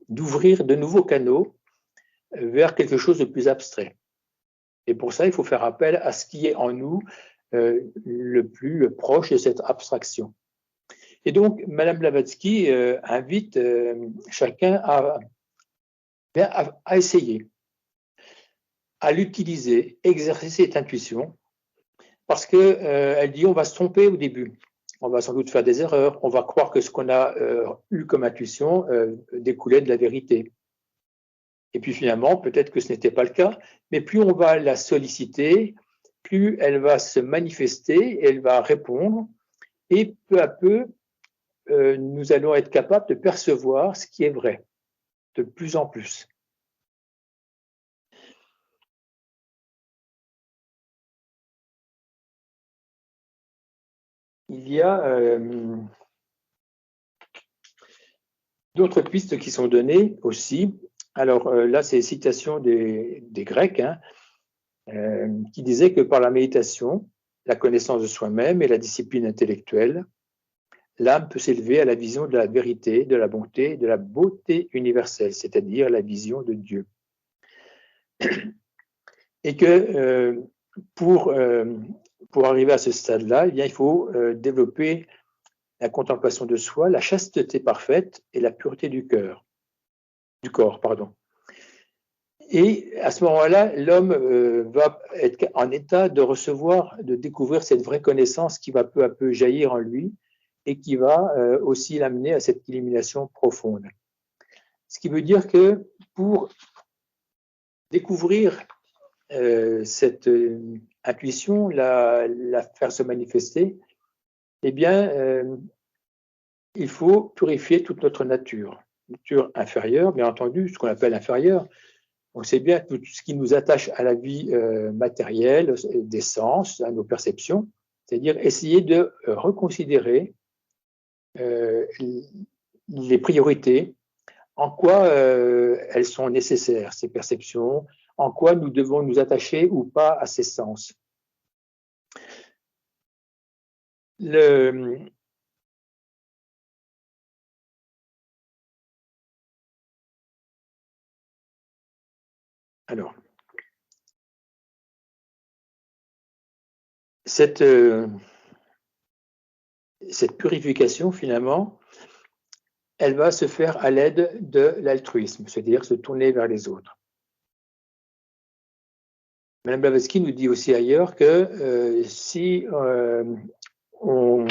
d'ouvrir de nouveaux canaux vers quelque chose de plus abstrait. Et pour ça, il faut faire appel à ce qui est en nous le plus proche de cette abstraction. Et donc, Madame Blavatsky invite chacun à essayer, à l'utiliser, exercer cette intuition, parce qu'elle dit on va se tromper au début, on va sans doute faire des erreurs, on va croire que ce qu'on a eu comme intuition découlait de la vérité. Et puis finalement, peut-être que ce n'était pas le cas, mais plus on va la solliciter, plus elle va se manifester, elle va répondre, et peu à peu, nous allons être capables de percevoir ce qui est vrai, de plus en plus. Il y a d'autres pistes qui sont données aussi. Alors là, c'est citation des Grecs, hein, qui disaient que par la méditation, la connaissance de soi-même et la discipline intellectuelle, l'âme peut s'élever à la vision de la vérité, de la bonté, de la beauté universelle, c'est-à-dire la vision de Dieu. Et que pour arriver à ce stade-là, eh bien, il faut développer la contemplation de soi, la chasteté parfaite et la pureté du corps, pardon. Et à ce moment-là, l'homme va être en état de recevoir, de découvrir cette vraie connaissance qui va peu à peu jaillir en lui et qui va aussi l'amener à cette illumination profonde. Ce qui veut dire que pour découvrir cette intuition, la faire se manifester, eh bien, il faut purifier toute notre nature inférieure, bien entendu, ce qu'on appelle inférieure. Donc, c'est bien tout ce qui nous attache à la vie matérielle, des sens, à nos perceptions, c'est-à-dire essayer de reconsidérer les priorités, en quoi elles sont nécessaires, ces perceptions, en quoi nous devons nous attacher ou pas à ces sens. Alors, cette purification, finalement, elle va se faire à l'aide de l'altruisme, c'est-à-dire se tourner vers les autres. Madame Blavatsky nous dit aussi ailleurs que si on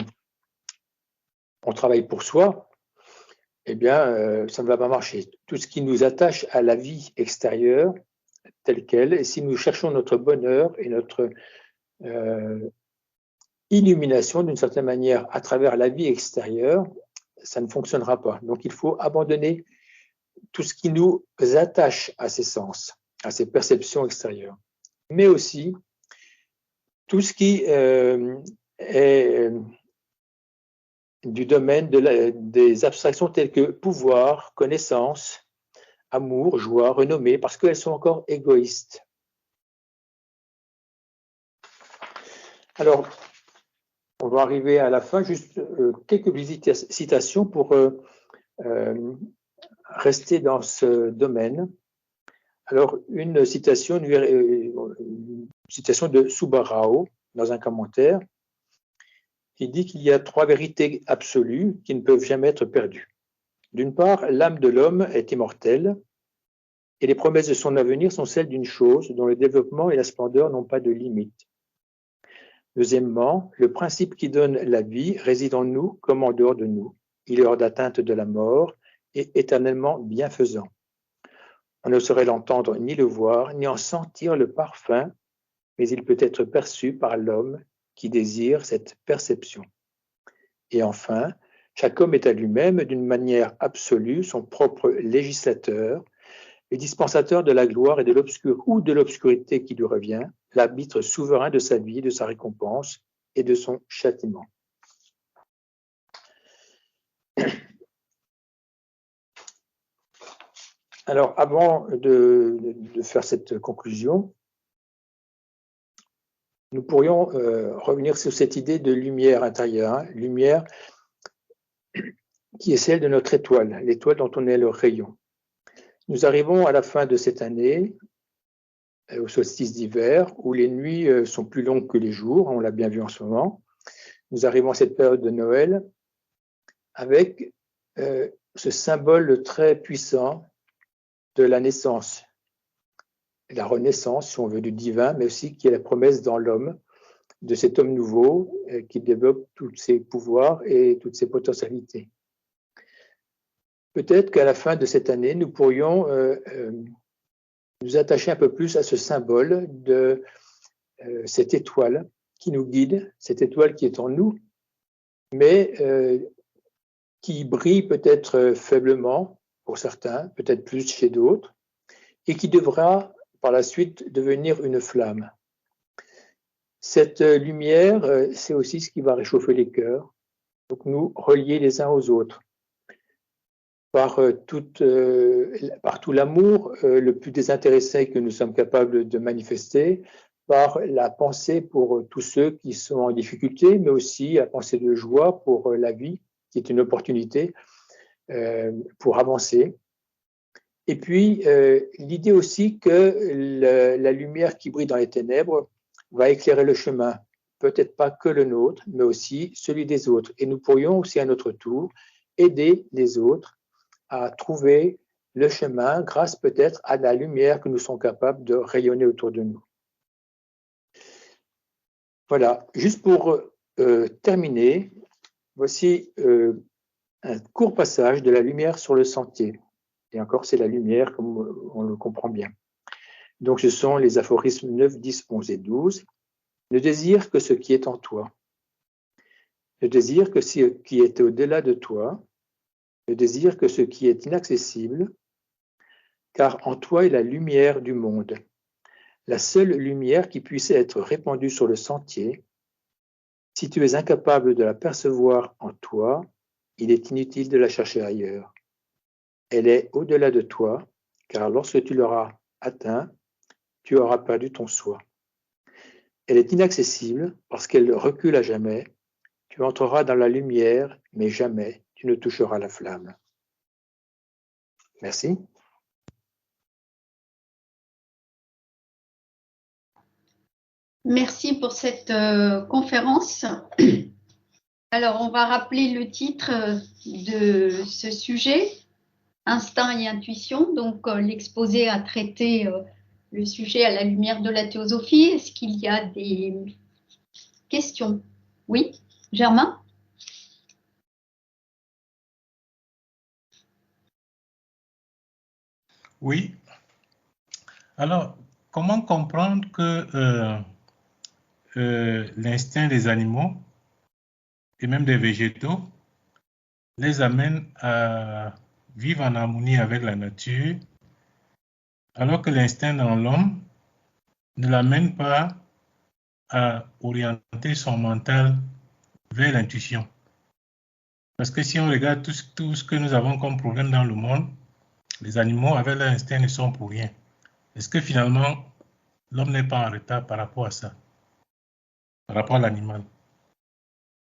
travaille pour soi, eh bien, ça ne va pas marcher. Tout ce qui nous attache à la vie extérieure, telle qu'elle, et si nous cherchons notre bonheur et notre illumination, d'une certaine manière, à travers la vie extérieure, ça ne fonctionnera pas. Donc, il faut abandonner tout ce qui nous attache à ces sens, à ces perceptions extérieures, mais aussi tout ce qui est du domaine des abstractions telles que pouvoir, connaissance, amour, joie, renommée, parce qu'elles sont encore égoïstes. Alors, on va arriver à la fin, juste quelques petites citations pour rester dans ce domaine. Alors, une citation de Subarao dans un commentaire qui dit qu'il y a 3 vérités absolues qui ne peuvent jamais être perdues. D'une part, l'âme de l'homme est immortelle et les promesses de son avenir sont celles d'une chose dont le développement et la splendeur n'ont pas de limite. Deuxièmement, le principe qui donne la vie réside en nous comme en dehors de nous. Il est hors d'atteinte de la mort et éternellement bienfaisant. On ne saurait l'entendre ni le voir, ni en sentir le parfum, mais il peut être perçu par l'homme qui désire cette perception. Et enfin, chaque homme est à lui-même, d'une manière absolue, son propre législateur, le dispensateur de la gloire et de l'obscurité qui lui revient, l'arbitre souverain de sa vie, de sa récompense et de son châtiment. Alors, avant de faire cette conclusion, nous pourrions revenir sur cette idée de lumière intérieure, lumière qui est celle de notre étoile, l'étoile dont on est le rayon. Nous arrivons à la fin de cette année, au solstice d'hiver, où les nuits sont plus longues que les jours, on l'a bien vu en ce moment. Nous arrivons à cette période de Noël avec ce symbole très puissant de la naissance, la renaissance, si on veut, du divin, mais aussi qui est la promesse dans l'homme, de cet homme nouveau qui développe tous ses pouvoirs et toutes ses potentialités. Peut-être qu'à la fin de cette année, nous pourrions nous attacher un peu plus à ce symbole de cette étoile qui nous guide, cette étoile qui est en nous, mais qui brille peut-être faiblement pour certains, peut-être plus chez d'autres, et qui devra par la suite devenir une flamme. Cette lumière, c'est aussi ce qui va réchauffer les cœurs, donc nous relier les uns aux autres par tout l'amour le plus désintéressé que nous sommes capables de manifester, par la pensée pour tous ceux qui sont en difficulté, mais aussi la pensée de joie pour la vie, qui est une opportunité pour avancer. Et puis, l'idée aussi que la lumière qui brille dans les ténèbres va éclairer le chemin, peut-être pas que le nôtre, mais aussi celui des autres. Et nous pourrions aussi à notre tour aider les autres à trouver le chemin grâce peut-être à la lumière que nous sommes capables de rayonner autour de nous. Voilà, juste pour terminer, voici un court passage de la lumière sur le sentier. Et encore, c'est la lumière comme on le comprend bien. Donc, ce sont les aphorismes 9, 10, 11 et 12. Ne désire que ce qui est en toi. Ne désire que ce qui est au-delà de toi. Ne désire que ce qui est inaccessible, car en toi est la lumière du monde. La seule lumière qui puisse être répandue sur le sentier. Si tu es incapable de la percevoir en toi, il est inutile de la chercher ailleurs. Elle est au-delà de toi, car lorsque tu l'auras atteint, tu auras perdu ton soi. Elle est inaccessible parce qu'elle recule à jamais. Tu entreras dans la lumière, mais jamais tu ne toucheras la flamme. Merci. Merci pour cette conférence. Alors, on va rappeler le titre de ce sujet, instinct et intuition. Donc, l'exposé a traité le sujet à la lumière de la théosophie. Est-ce qu'il y a des questions? Oui, Germain? Oui. Alors, comment comprendre que l'instinct des animaux et même des végétaux les amène à vivre en harmonie avec la nature, alors que l'instinct dans l'homme ne l'amène pas à orienter son mental vers l'intuition? Parce que si on regarde tout ce que nous avons comme problème dans le monde, les animaux avec leur instinct ne sont pour rien. Est-ce que finalement, l'homme n'est pas en retard par rapport à ça, par rapport à l'animal?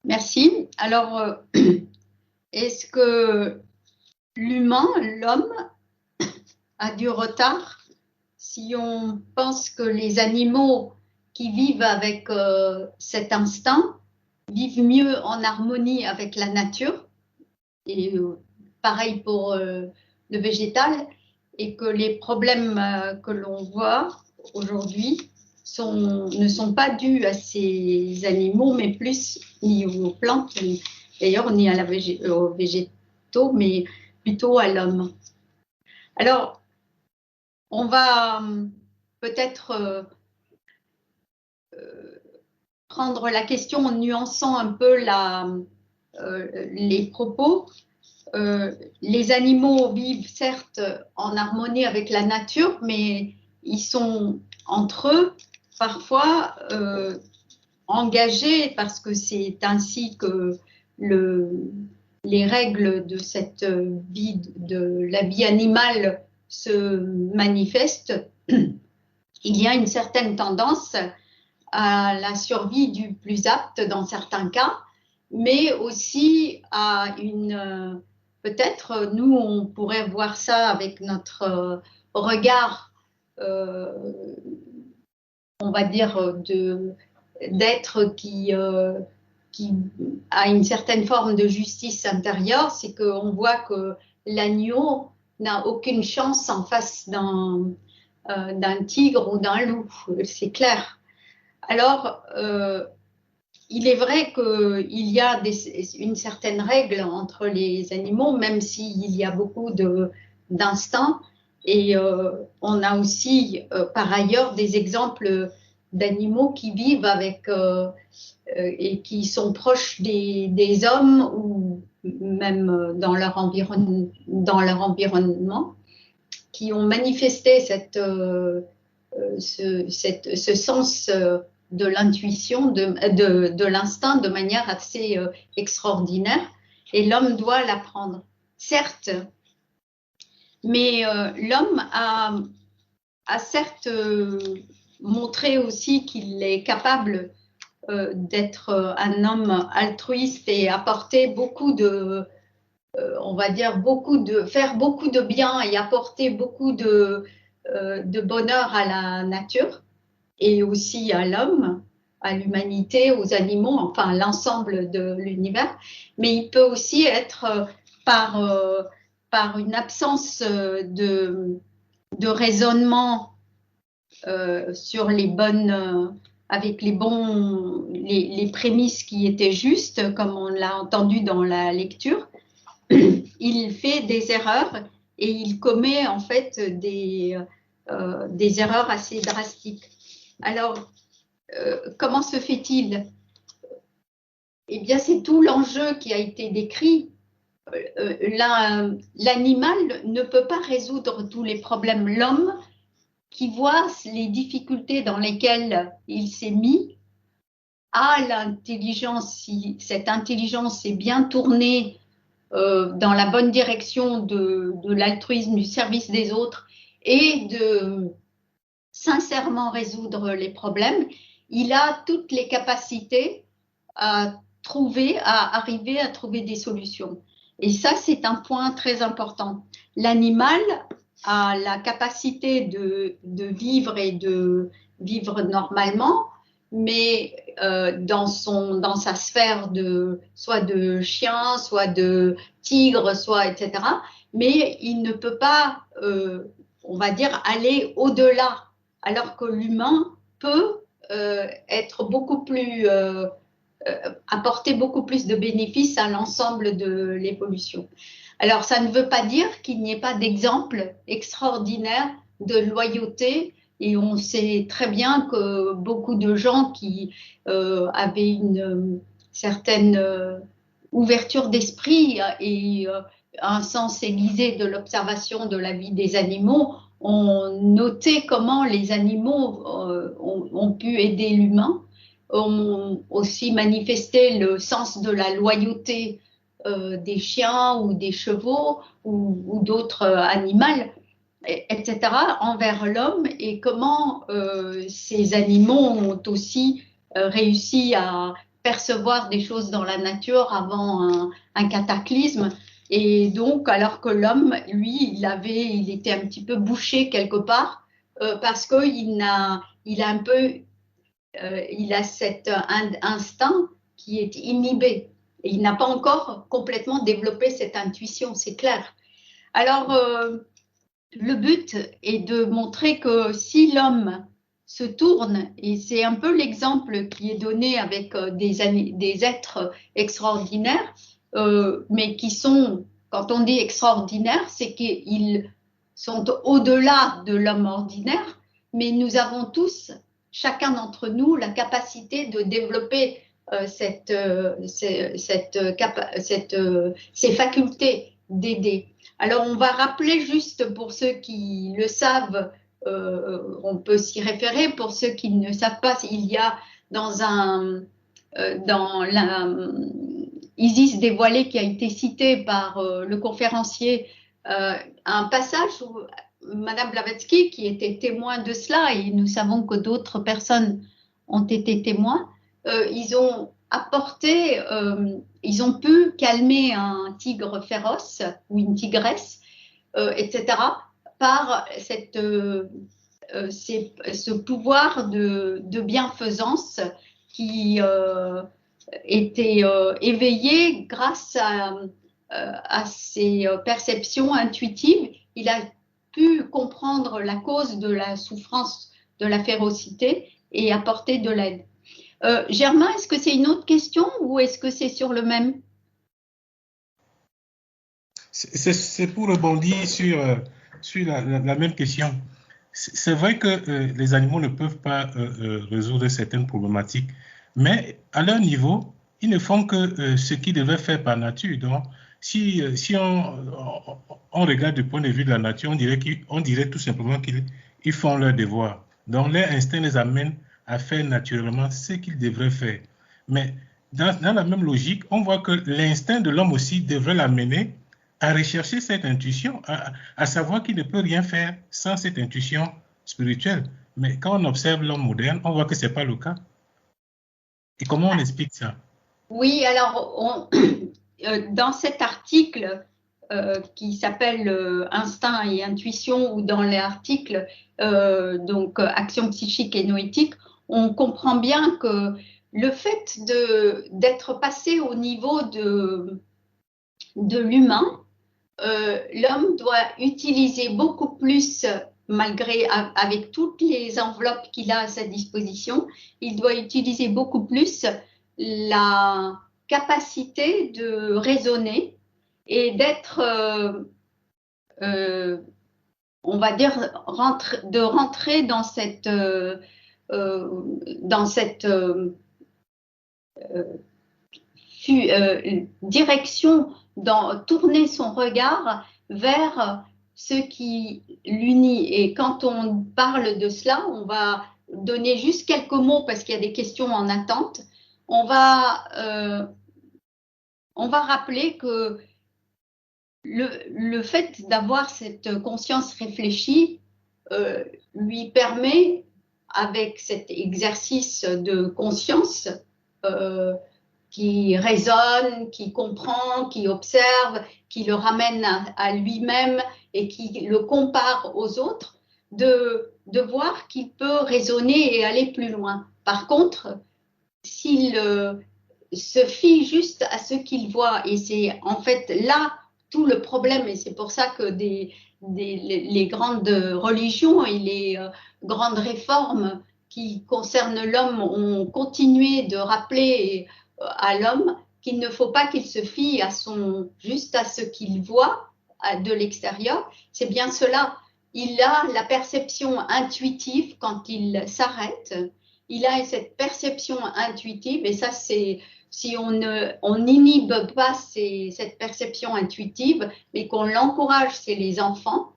Merci. Alors, est-ce que l'homme, a du retard si on pense que les animaux qui vivent avec cet instinct vivent mieux en harmonie avec la nature, et pareil pour le végétal, et que les problèmes que l'on voit aujourd'hui ne sont pas dus à ces animaux, mais plus ni aux plantes, d'ailleurs ni aux végétaux, mais plutôt à l'homme. Alors, on va peut-être prendre la question en nuançant un peu les propos. Les animaux vivent certes en harmonie avec la nature, mais ils sont entre eux parfois engagés parce que c'est ainsi que les règles de cette vie, de la vie animale se manifestent. Il y a une certaine tendance à la survie du plus apte dans certains cas, mais aussi à une... Peut-être, nous, on pourrait voir ça avec notre regard, on va dire, d'être qui a une certaine forme de justice intérieure, c'est qu'on voit que l'agneau n'a aucune chance en face d'un tigre ou d'un loup, c'est clair. Alors, il est vrai qu'il y a une certaine règle entre les animaux, même s'il y a beaucoup d'instincts. Et on a aussi, par ailleurs, des exemples d'animaux qui vivent avec et qui sont proches des hommes ou même dans leur environnement, qui ont manifesté ce sens de l'intuition, de l'instinct de manière assez extraordinaire, et l'homme doit l'apprendre. Certes, mais l'homme a certes montré aussi qu'il est capable d'être un homme altruiste et apporter beaucoup de, on va dire, faire beaucoup de bien et apporter beaucoup de bonheur à la nature et aussi à l'homme, à l'humanité, aux animaux, enfin l'ensemble de l'univers. Mais il peut aussi être par une absence de raisonnement sur les bonnes, avec les prémices qui étaient justes, comme on l'a entendu dans la lecture. Il fait des erreurs et il commet en fait des erreurs assez drastiques. Alors, comment se fait-il? Eh bien, c'est tout l'enjeu qui a été décrit. L'animal ne peut pas résoudre tous les problèmes. L'homme, qui voit les difficultés dans lesquelles il s'est mis, a l'intelligence, si cette intelligence est bien tournée dans la bonne direction de l'altruisme, du service des autres et de sincèrement résoudre les problèmes, il a toutes les capacités à à arriver à trouver des solutions. Et ça, c'est un point très important. L'animal a la capacité de vivre et de vivre normalement, mais dans sa sphère soit de chien, soit de tigre, soit etc. Mais il ne peut pas, on va dire, aller au-delà, alors que l'humain peut être beaucoup plus apporter beaucoup plus de bénéfices à l'ensemble de l'évolution. Alors, ça ne veut pas dire qu'il n'y ait pas d'exemple extraordinaire de loyauté, et on sait très bien que beaucoup de gens qui avaient une certaine ouverture d'esprit et un sens aiguisé de l'observation de la vie des animaux ont noté comment les animaux ont pu aider l'humain, ont aussi manifesté le sens de la loyauté des chiens ou des chevaux ou d'autres animaux, etc., envers l'homme, et comment ces animaux ont aussi réussi à percevoir des choses dans la nature avant un cataclysme. Et donc, alors que l'homme, lui, il était un petit peu bouché quelque part parce qu'il il a cet instinct qui est inhibé. Et il n'a pas encore complètement développé cette intuition, c'est clair. Alors, le but est de montrer que si l'homme se tourne, et c'est un peu l'exemple qui est donné avec des êtres extraordinaires, mais qui sont, quand on dit extraordinaires, c'est qu'ils sont au-delà de l'homme ordinaire, mais nous avons tous, chacun d'entre nous, la capacité de développer ces facultés d'aider. Alors, on va rappeler juste pour ceux qui le savent, on peut s'y référer. Pour ceux qui ne savent pas, il y a dans Isis dévoilée qui a été cité par le conférencier, un passage où Madame Blavatsky, qui était témoin de cela, et nous savons que d'autres personnes ont été témoins, ils ont apporté, ils ont pu calmer un tigre féroce ou une tigresse, etc., par ce pouvoir de bienfaisance qui était éveillé grâce à ses perceptions intuitives. Il a pu comprendre la cause de la souffrance, de la férocité, et apporter de l'aide. Germain, est-ce que c'est une autre question ou est-ce que c'est sur le même? C'est pour rebondir sur la même question. C'est vrai que les animaux ne peuvent pas résoudre certaines problématiques, mais à leur niveau, ils ne font que ce qu'ils devaient faire par nature. Donc, si on regarde du point de vue de la nature, on dirait tout simplement qu'ils font leur devoir. Donc, leur instinct les amène à faire naturellement ce qu'ils devraient faire. Mais dans la même logique, on voit que l'instinct de l'homme aussi devrait l'amener à rechercher cette intuition, à savoir qu'il ne peut rien faire sans cette intuition spirituelle. Mais quand on observe l'homme moderne, on voit que ce n'est pas le cas. Et comment on explique ça? Oui, alors, dans cet article qui s'appelle Instinct et intuition, ou dans l'article donc Action psychique et noétique, on comprend bien que le fait d'être passé au niveau de l'humain, l'homme doit utiliser beaucoup plus, avec toutes les enveloppes qu'il a à sa disposition, il doit utiliser beaucoup plus la capacité de raisonner et d'être, on va dire, de rentrer dans cette direction, tourner son regard vers ce qui l'unit. Et quand on parle de cela, on va donner juste quelques mots parce qu'il y a des questions en attente. On va rappeler que le fait d'avoir cette conscience réfléchie lui permet, avec cet exercice de conscience, qui raisonne, qui comprend, qui observe, qui le ramène à lui-même et qui le compare aux autres, de voir qu'il peut raisonner et aller plus loin. Par contre, s'il se fie juste à ce qu'il voit, et c'est en fait là tout le problème, et c'est pour ça que les grandes religions et les grandes réformes qui concernent l'homme ont continué de rappeler à l'homme qu'il ne faut pas qu'il se fie juste à ce qu'il voit de l'extérieur. C'est bien cela. Il a la perception intuitive quand il s'arrête. Il a cette perception intuitive, et ça, c'est si on n'inhibe pas cette perception intuitive, mais qu'on l'encourage chez les enfants,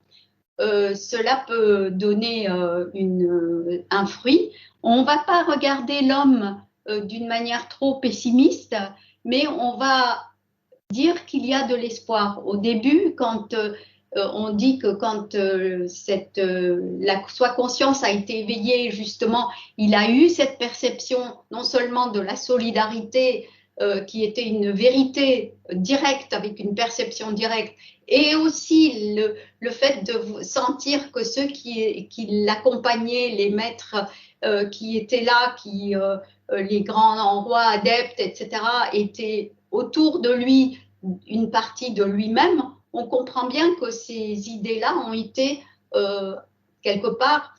cela peut donner un fruit. On ne va pas regarder l'homme d'une manière trop pessimiste, mais on va dire qu'il y a de l'espoir. Au début, quand on dit que quand la conscience a été éveillée, justement, il a eu cette perception non seulement de la solidarité qui était une vérité directe avec une perception directe, et aussi le fait de sentir que ceux qui l'accompagnaient, les maîtres qui étaient là, les grands rois adeptes, etc., étaient autour de lui, une partie de lui-même, on comprend bien que ces idées-là ont été quelque part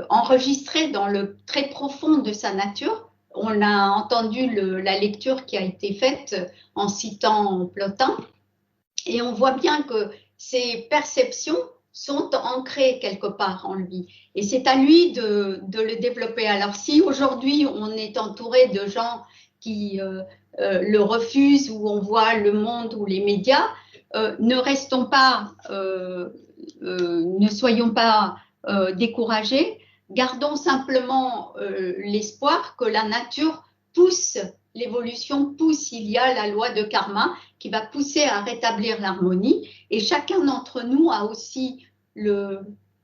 enregistrées dans le très profond de sa nature. On a entendu la lecture qui a été faite en citant Plotin, et on voit bien que ces perceptions sont ancrées quelque part en lui. Et c'est à lui de le développer. Alors si aujourd'hui on est entouré de gens qui le refusent, où on voit le monde ou les médias, ne soyons pas découragés, gardons simplement l'espoir que la nature pousse, l'évolution pousse, il y a la loi de karma qui va pousser à rétablir l'harmonie, et chacun d'entre nous a aussi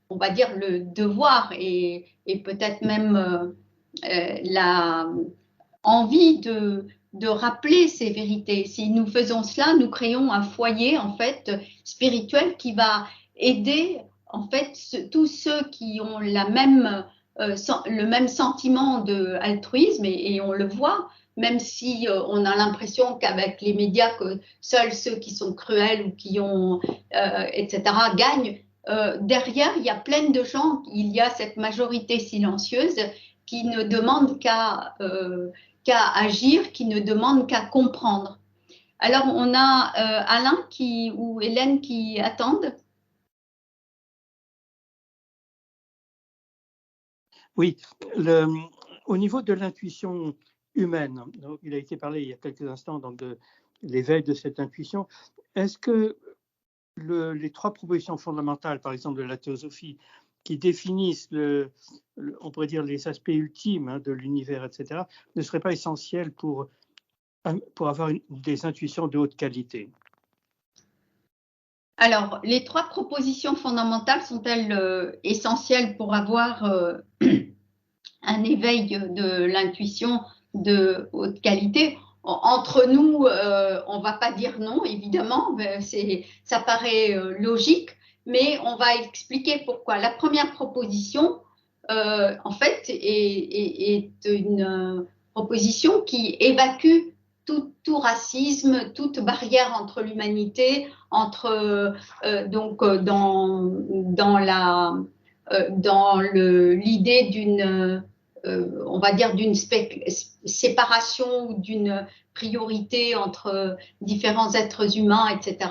on va dire le devoir et peut-être même la envie de rappeler ces vérités. Si nous faisons cela, nous créons un foyer en fait spirituel qui va aider en fait tous ceux qui ont le même sentiment d'altruisme, et on le voit, même si on a l'impression qu'avec les médias que seuls ceux qui sont cruels ou qui ont etc. gagnent. Derrière, il y a plein de gens, il y a cette majorité silencieuse qui ne demande qu'à agir, qui ne demande qu'à comprendre. Alors, on a Alain ou Hélène qui attendent. Oui, au niveau de l'intuition humaine, donc, il a été parlé il y a quelques instants donc, de l'éveil de cette intuition. Est-ce que les trois propositions fondamentales, par exemple de la théosophie, qui définissent, on pourrait dire, les aspects ultimes de l'univers, etc., ne seraient pas essentielles pour avoir des intuitions de haute qualité? Alors, les trois propositions fondamentales sont-elles essentielles pour avoir un éveil de l'intuition de haute qualité? Entre nous, on ne va pas dire non, évidemment, ça paraît logique, mais on va expliquer pourquoi. La première proposition, en fait, est une proposition qui évacue tout racisme, toute barrière entre l'humanité, dans l'idée d'une on va dire d'une séparation ou d'une priorité entre différents êtres humains, etc.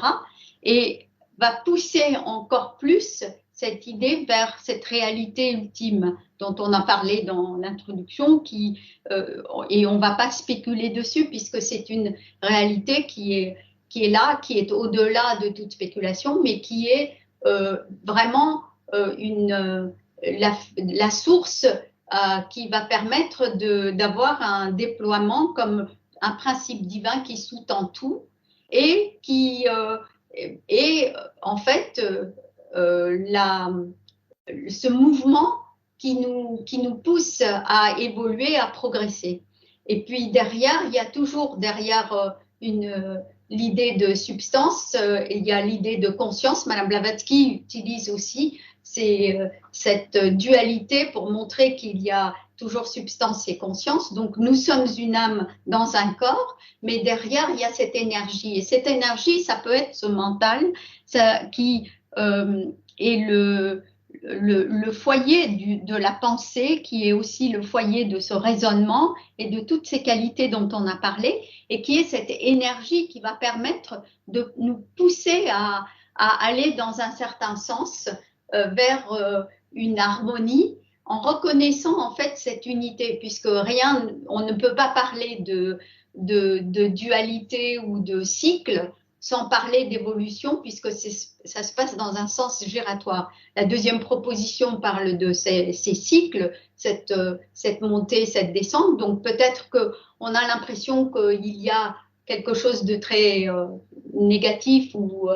Et va pousser encore plus cette idée vers cette réalité ultime dont on a parlé dans l'introduction, et on ne va pas spéculer dessus puisque c'est une réalité qui est là, qui est au-delà de toute spéculation, mais qui est vraiment la source qui va permettre d'avoir un déploiement comme un principe divin qui sous-tend tout, et qui est en fait ce mouvement qui nous pousse à évoluer, à progresser. Et puis derrière, il y a toujours derrière l'idée de substance, il y a l'idée de conscience. Madame Blavatsky utilise aussi cette dualité pour montrer qu'il y a toujours substance et conscience. Donc nous sommes une âme dans un corps, mais derrière il y a cette énergie. Et cette énergie, ça peut être ce mental qui est le foyer de la pensée, qui est aussi le foyer de ce raisonnement et de toutes ces qualités dont on a parlé, et qui est cette énergie qui va permettre de nous pousser à aller dans un certain sens vers une harmonie, en reconnaissant en fait cette unité, puisque on ne peut pas parler de dualité ou de cycle sans parler d'évolution, puisque ça se passe dans un sens giratoire. La deuxième proposition parle de ces cycles, cette montée, cette descente. Donc peut-être qu'on a l'impression qu'il y a quelque chose de très négatif où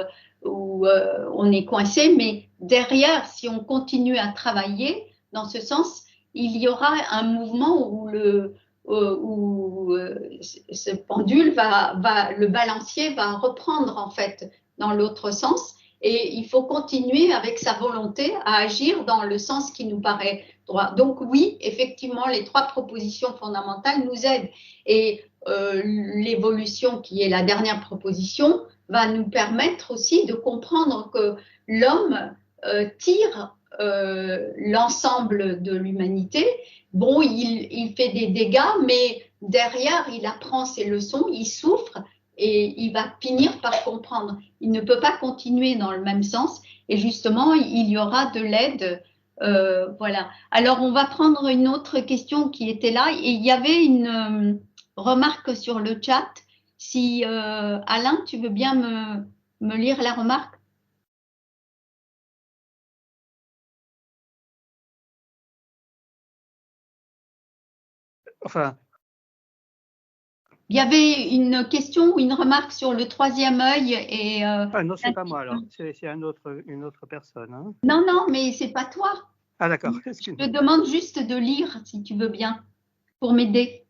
on est coincé, mais derrière, si on continue à travailler dans ce sens, il y aura un mouvement où ce pendule le balancier va reprendre en fait dans l'autre sens, et il faut continuer avec sa volonté à agir dans le sens qui nous paraît droit. Donc oui, effectivement, les trois propositions fondamentales nous aident, et l'évolution, qui est la dernière proposition, va nous permettre aussi de comprendre que l'homme tire l'ensemble de l'humanité. Bon, il fait des dégâts, mais derrière, il apprend ses leçons, il souffre et il va finir par comprendre. Il ne peut pas continuer dans le même sens, et justement, il y aura de l'aide. Voilà. Alors, on va prendre une autre question qui était là, et il y avait une remarque sur le chat. Si Alain, tu veux bien me lire la remarque? Enfin, il y avait une question ou une remarque sur le troisième œil et. Ah non, c'est pas moi alors, c'est une autre personne. Hein. Non, non, mais c'est pas toi. Ah d'accord. Je te demande juste de lire, si tu veux bien, pour m'aider.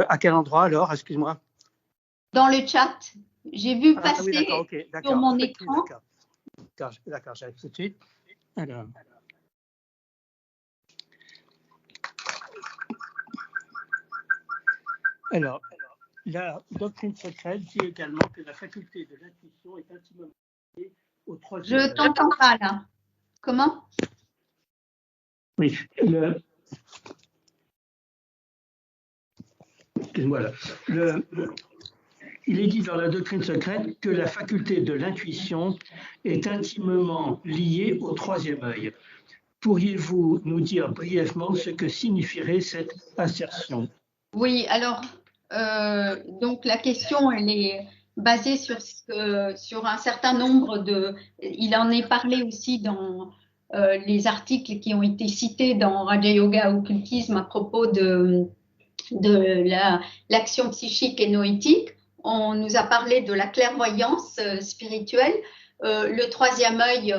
À quel endroit alors, excuse-moi? Dans le chat. J'ai vu passer oui, sur mon écran. D'accord, j'arrive tout de suite. Alors, la doctrine secrète dit également que la faculté de l'intuition est intimement liée au troisième. Je t'entends pas là. Comment? Oui, excuse-moi là. Il est dit dans la doctrine secrète que la faculté de l'intuition est intimement liée au troisième œil. Pourriez-vous nous dire brièvement ce que signifierait cette assertion? Oui, alors, donc la question, elle est basée sur un certain nombre il en est parlé aussi dans les articles qui ont été cités dans Raja Yoga Occultisme à propos de l'action psychique et noétique. On nous a parlé de la clairvoyance spirituelle. Le troisième œil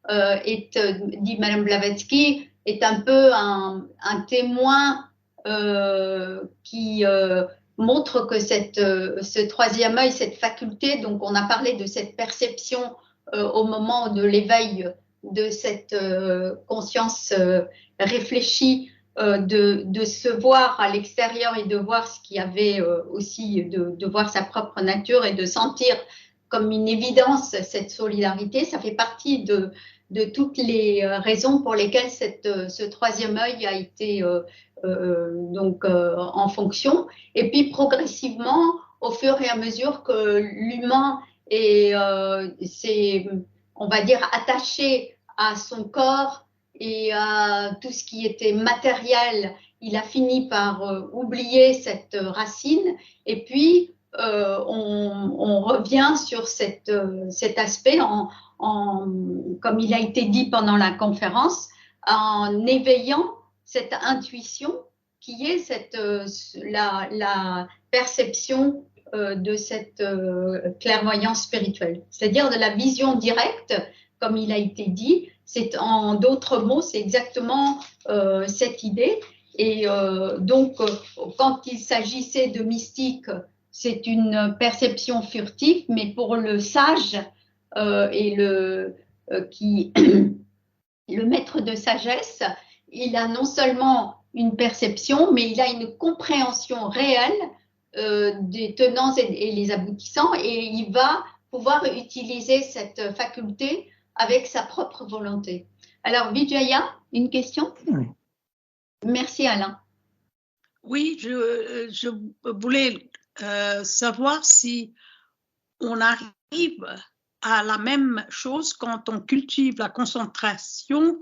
dit Madame Blavatsky, est un peu un témoin qui montre que ce troisième œil, cette faculté, donc on a parlé de cette perception au moment de l'éveil de cette conscience réfléchie, de se voir à l'extérieur et de voir ce qu'il y avait aussi, de voir sa propre nature et de sentir comme une évidence cette solidarité. Ça fait partie de toutes les raisons pour lesquelles ce troisième œil a été en fonction. Et puis progressivement, au fur et à mesure que l'humain est, on va dire, attaché à son corps et à tout ce qui était matériel, il a fini par oublier cette racine, et puis on revient sur cet aspect comme il a été dit pendant la conférence, en éveillant cette intuition qui est la perception de cette clairvoyance spirituelle, c'est-à-dire de la vision directe, comme il a été dit. C'est en d'autres mots, c'est exactement cette idée. Et donc, quand il s'agissait de mystique, c'est une perception furtive, mais pour le sage et le maître de sagesse, il a non seulement une perception, mais il a une compréhension réelle des tenants et les aboutissants, et il va pouvoir utiliser cette faculté avec sa propre volonté. Alors, Vijaya, une question? Oui. Merci Alain. Oui, je voulais savoir si on arrive à la même chose quand on cultive la concentration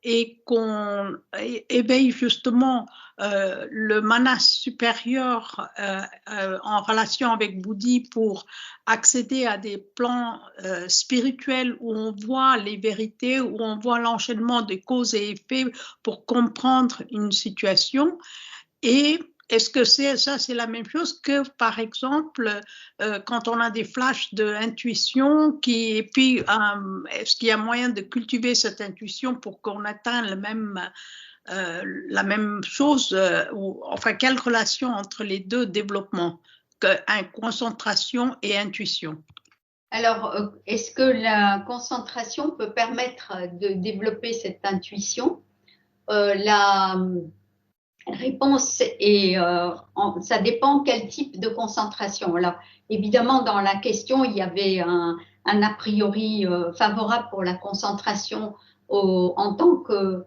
et qu'on éveille justement le manas supérieur en relation avec Bouddhi pour accéder à des plans spirituels où on voit les vérités, où on voit l'enchaînement des causes et effets pour comprendre une situation. Et est-ce que c'est la même chose que, par exemple, quand on a des flashs d'intuition, et puis est-ce qu'il y a moyen de cultiver cette intuition pour qu'on atteigne la même chose, ou enfin, quelle relation entre les deux développements, concentration et intuition? Alors, est-ce que la concentration peut permettre de développer cette intuition? La réponse est, ça dépend quel type de concentration. Alors, évidemment, dans la question, il y avait un a priori favorable pour la concentration en tant que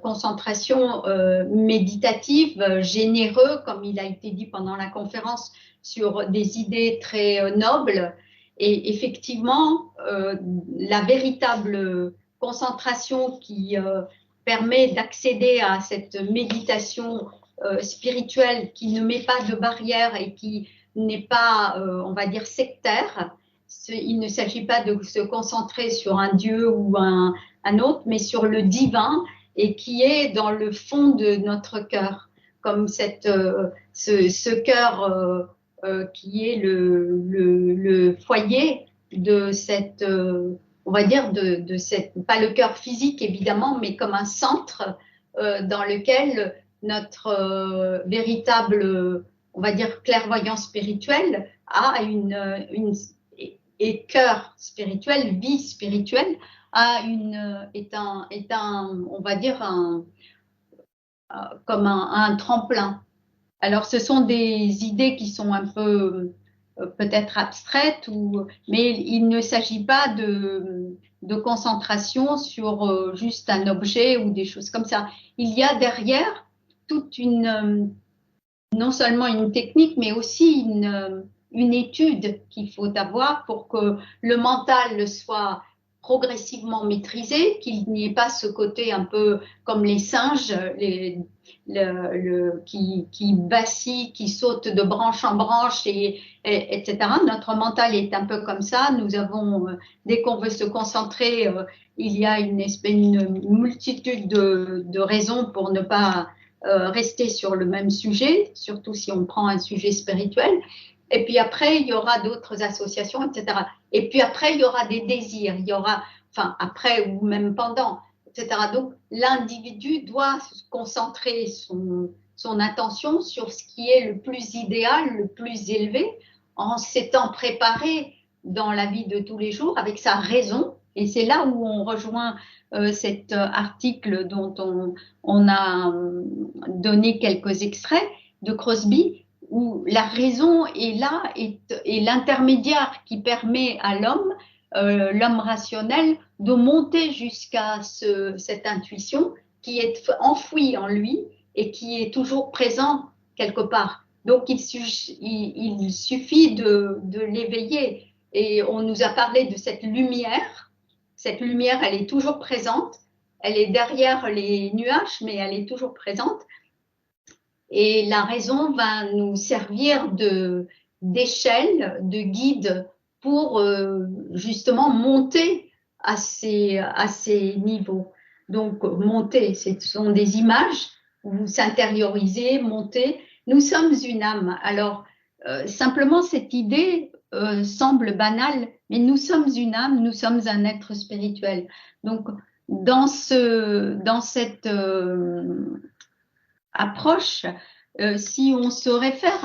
concentration méditative, généreux, comme il a été dit pendant la conférence, sur des idées très nobles. Et effectivement, la véritable concentration qui permet d'accéder à cette méditation spirituelle qui ne met pas de barrière et qui n'est pas, on va dire, sectaire. Il ne s'agit pas de se concentrer sur un Dieu ou un autre, mais sur le divin et qui est dans le fond de notre cœur, comme ce cœur qui est le foyer de cette on va dire, de cette, pas le cœur physique évidemment, mais comme un centre dans lequel notre véritable, on va dire, clairvoyance spirituelle a et cœur spirituel, vie spirituelle, est un, on va dire, comme un tremplin. Alors, ce sont des idées qui sont un peu peut-être abstraites, mais il ne s'agit pas de concentration sur juste un objet ou des choses comme ça. Il y a derrière toute non seulement une technique, mais aussi une étude qu'il faut avoir pour que le mental soit progressivement maîtrisé, qu'il n'y ait pas ce côté un peu comme les singes, qui vacille, qui saute de branche en branche, etc. Notre mental est un peu comme ça. Nous avons, dès qu'on veut se concentrer, il y a une multitude de raisons pour ne pas rester sur le même sujet, surtout si on prend un sujet spirituel. Et puis après, il y aura d'autres associations, etc. Et puis après, il y aura des désirs, il y aura, enfin après ou même pendant, etc. Donc l'individu doit concentrer son attention sur ce qui est le plus idéal, le plus élevé, en s'étant préparé dans la vie de tous les jours avec sa raison. Et c'est là où on rejoint cet article dont on a donné quelques extraits de Crosby, où la raison est là, est l'intermédiaire qui permet à l'homme rationnel, de monter jusqu'à cette intuition qui est enfouie en lui et qui est toujours présent quelque part. Donc, il suffit de l'éveiller. Et on nous a parlé de cette lumière. Cette lumière, elle est toujours présente. Elle est derrière les nuages, mais elle est toujours présente. Et la raison va nous servir d'échelle, de guide pour justement monter à ces niveaux. Donc, monter, ce sont des images, vous s'intériorisez, montez. Nous sommes une âme. Alors, simplement, cette idée semble banale, mais nous sommes une âme, nous sommes un être spirituel. Donc, dans cette approche, si on se réfère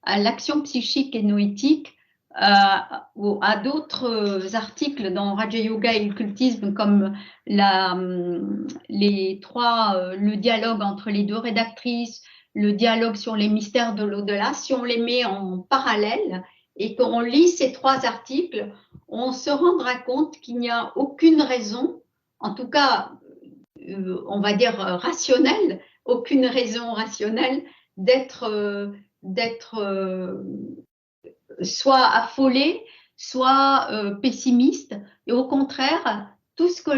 à l'action psychique et noétique, ou à d'autres articles dans Raja Yoga et l'occultisme, comme le dialogue entre les deux rédactrices, le dialogue sur les mystères de l'au-delà, si on les met en parallèle et qu'on lit ces 3 articles, on se rendra compte qu'il n'y a aucune raison, en tout cas, on va dire rationnelle, aucune raison rationnelle d'être soit affolé, soit pessimiste. Et au contraire, tout ce que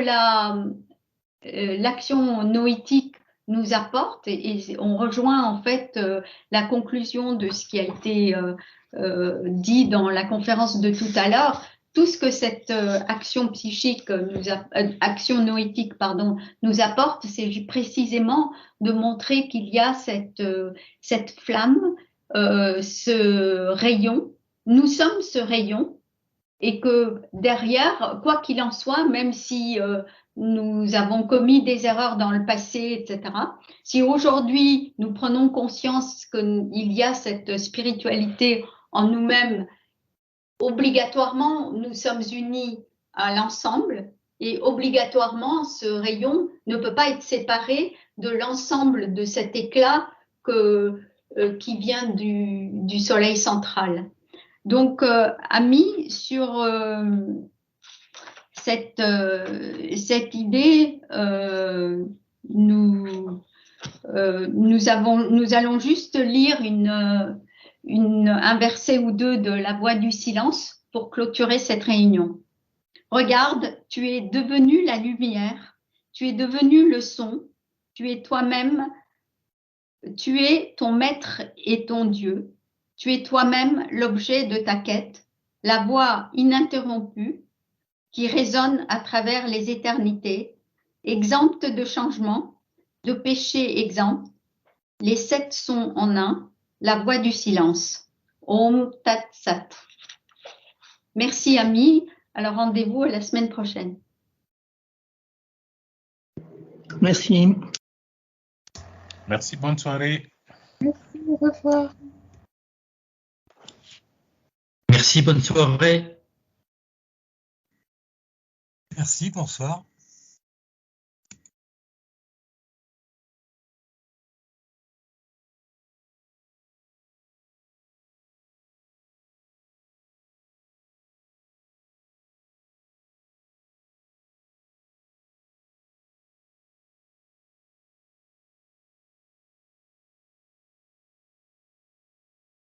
l'action noétique nous apporte, et on rejoint en fait la conclusion de ce qui a été dit dans la conférence de tout à l'heure, tout ce que cette action psychique, action noétique, pardon, nous apporte, c'est précisément de montrer qu'il y a cette flamme, ce rayon. Nous sommes ce rayon, et que derrière, quoi qu'il en soit, même si nous avons commis des erreurs dans le passé, etc., si aujourd'hui nous prenons conscience qu'il y a cette spiritualité en nous-mêmes, obligatoirement nous sommes unis à l'ensemble, et obligatoirement ce rayon ne peut pas être séparé de l'ensemble de cet éclat qui vient du soleil central. Donc, amis, sur cette idée, nous allons juste lire un verset ou 2 de La Voix du silence pour clôturer cette réunion. Regarde, tu es devenu la lumière, tu es devenu le son, tu es toi-même, tu es ton maître et ton Dieu. Tu es toi-même l'objet de ta quête, la voix ininterrompue qui résonne à travers les éternités, exempte de changement, de péché exempt, les 7 sons en un, la voix du silence. Om Tat Sat. Merci amis, alors rendez-vous à la semaine prochaine. Merci. Merci, bonne soirée. Merci, au revoir. Merci, bonne soirée. Merci, bonsoir.